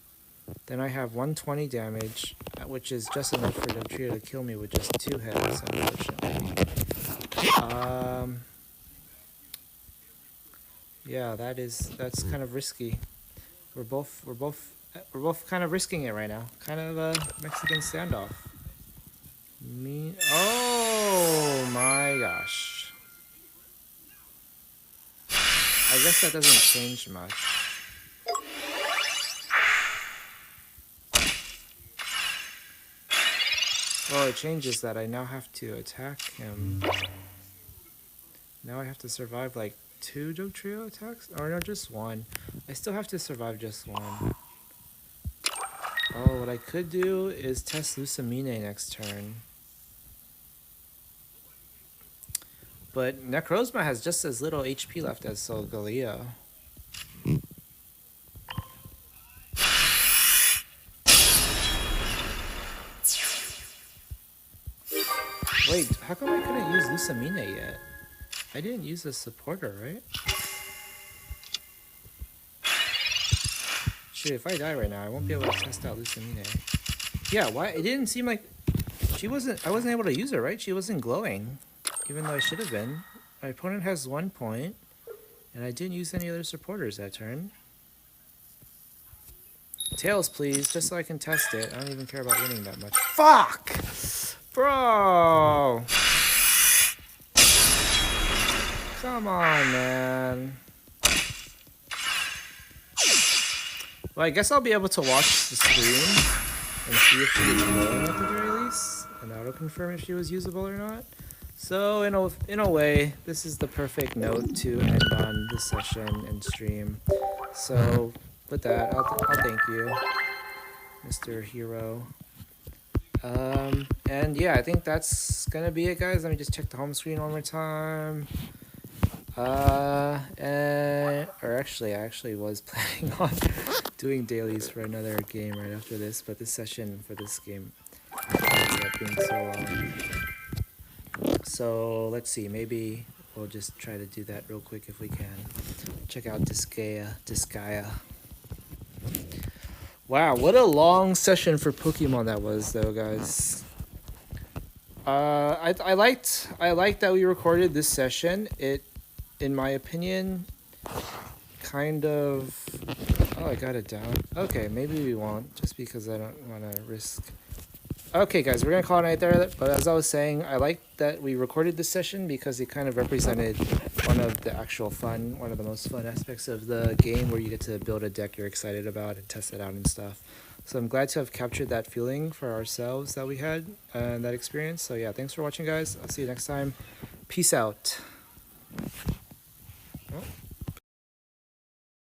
Then I have 120 damage, which is just enough for Dugtrio to kill me with just 2 hits, unfortunately. Yeah, that's kind of risky. We're both kind of risking it right now. Kind of a Mexican standoff. Oh my gosh. I guess that doesn't change much. Well, it changes that I now have to attack him. Now I have to survive like 2 Dugtrio attacks? Or no, just 1. I still have to survive just 1. Oh, what I could do is test Lucamine next turn. But Necrozma has just as little HP left as Solgaleo. Wait, how come I couldn't use Lucamine yet? I didn't use a supporter, right? Shit, if I die right now, I won't be able to test out Lucamine. Yeah, why? It didn't seem like... I wasn't able to use her, right? She wasn't glowing. Even though I should have been. My opponent has 1 point, and I didn't use any other supporters that turn. Tails, please, just so I can test it. I don't even care about winning that much. Fuck! Bro! Come on, man. Well, I guess I'll be able to watch the stream and see if she was glowing at the very least, and that'll confirm if she was usable or not. So in a way, this is the perfect note to end on this session and stream. So with that, I'll thank you, Mr. Hero. And yeah, I think that's gonna be it, guys. Let me just check the home screen one more time. Or actually, I actually was planning on doing dailies for another game right after this, but this session for this game ends up being so long. So let's see, maybe we'll just try to do that real quick if we can. Check out Disgaea. Wow, what a long session for Pokemon that was, though, guys. I liked that we recorded this session. It, in my opinion, kind of... Oh, I got it down. Okay, maybe we won't, just because I don't want to risk... Okay, guys, we're going to call it a night there, but as I was saying, I like that we recorded this session because it kind of represented one of the actual fun, one of the most fun aspects of the game, where you get to build a deck you're excited about and test it out and stuff. So I'm glad to have captured that feeling for ourselves that we had and that experience. So yeah, thanks for watching, guys. I'll see you next time. Peace out. Oh.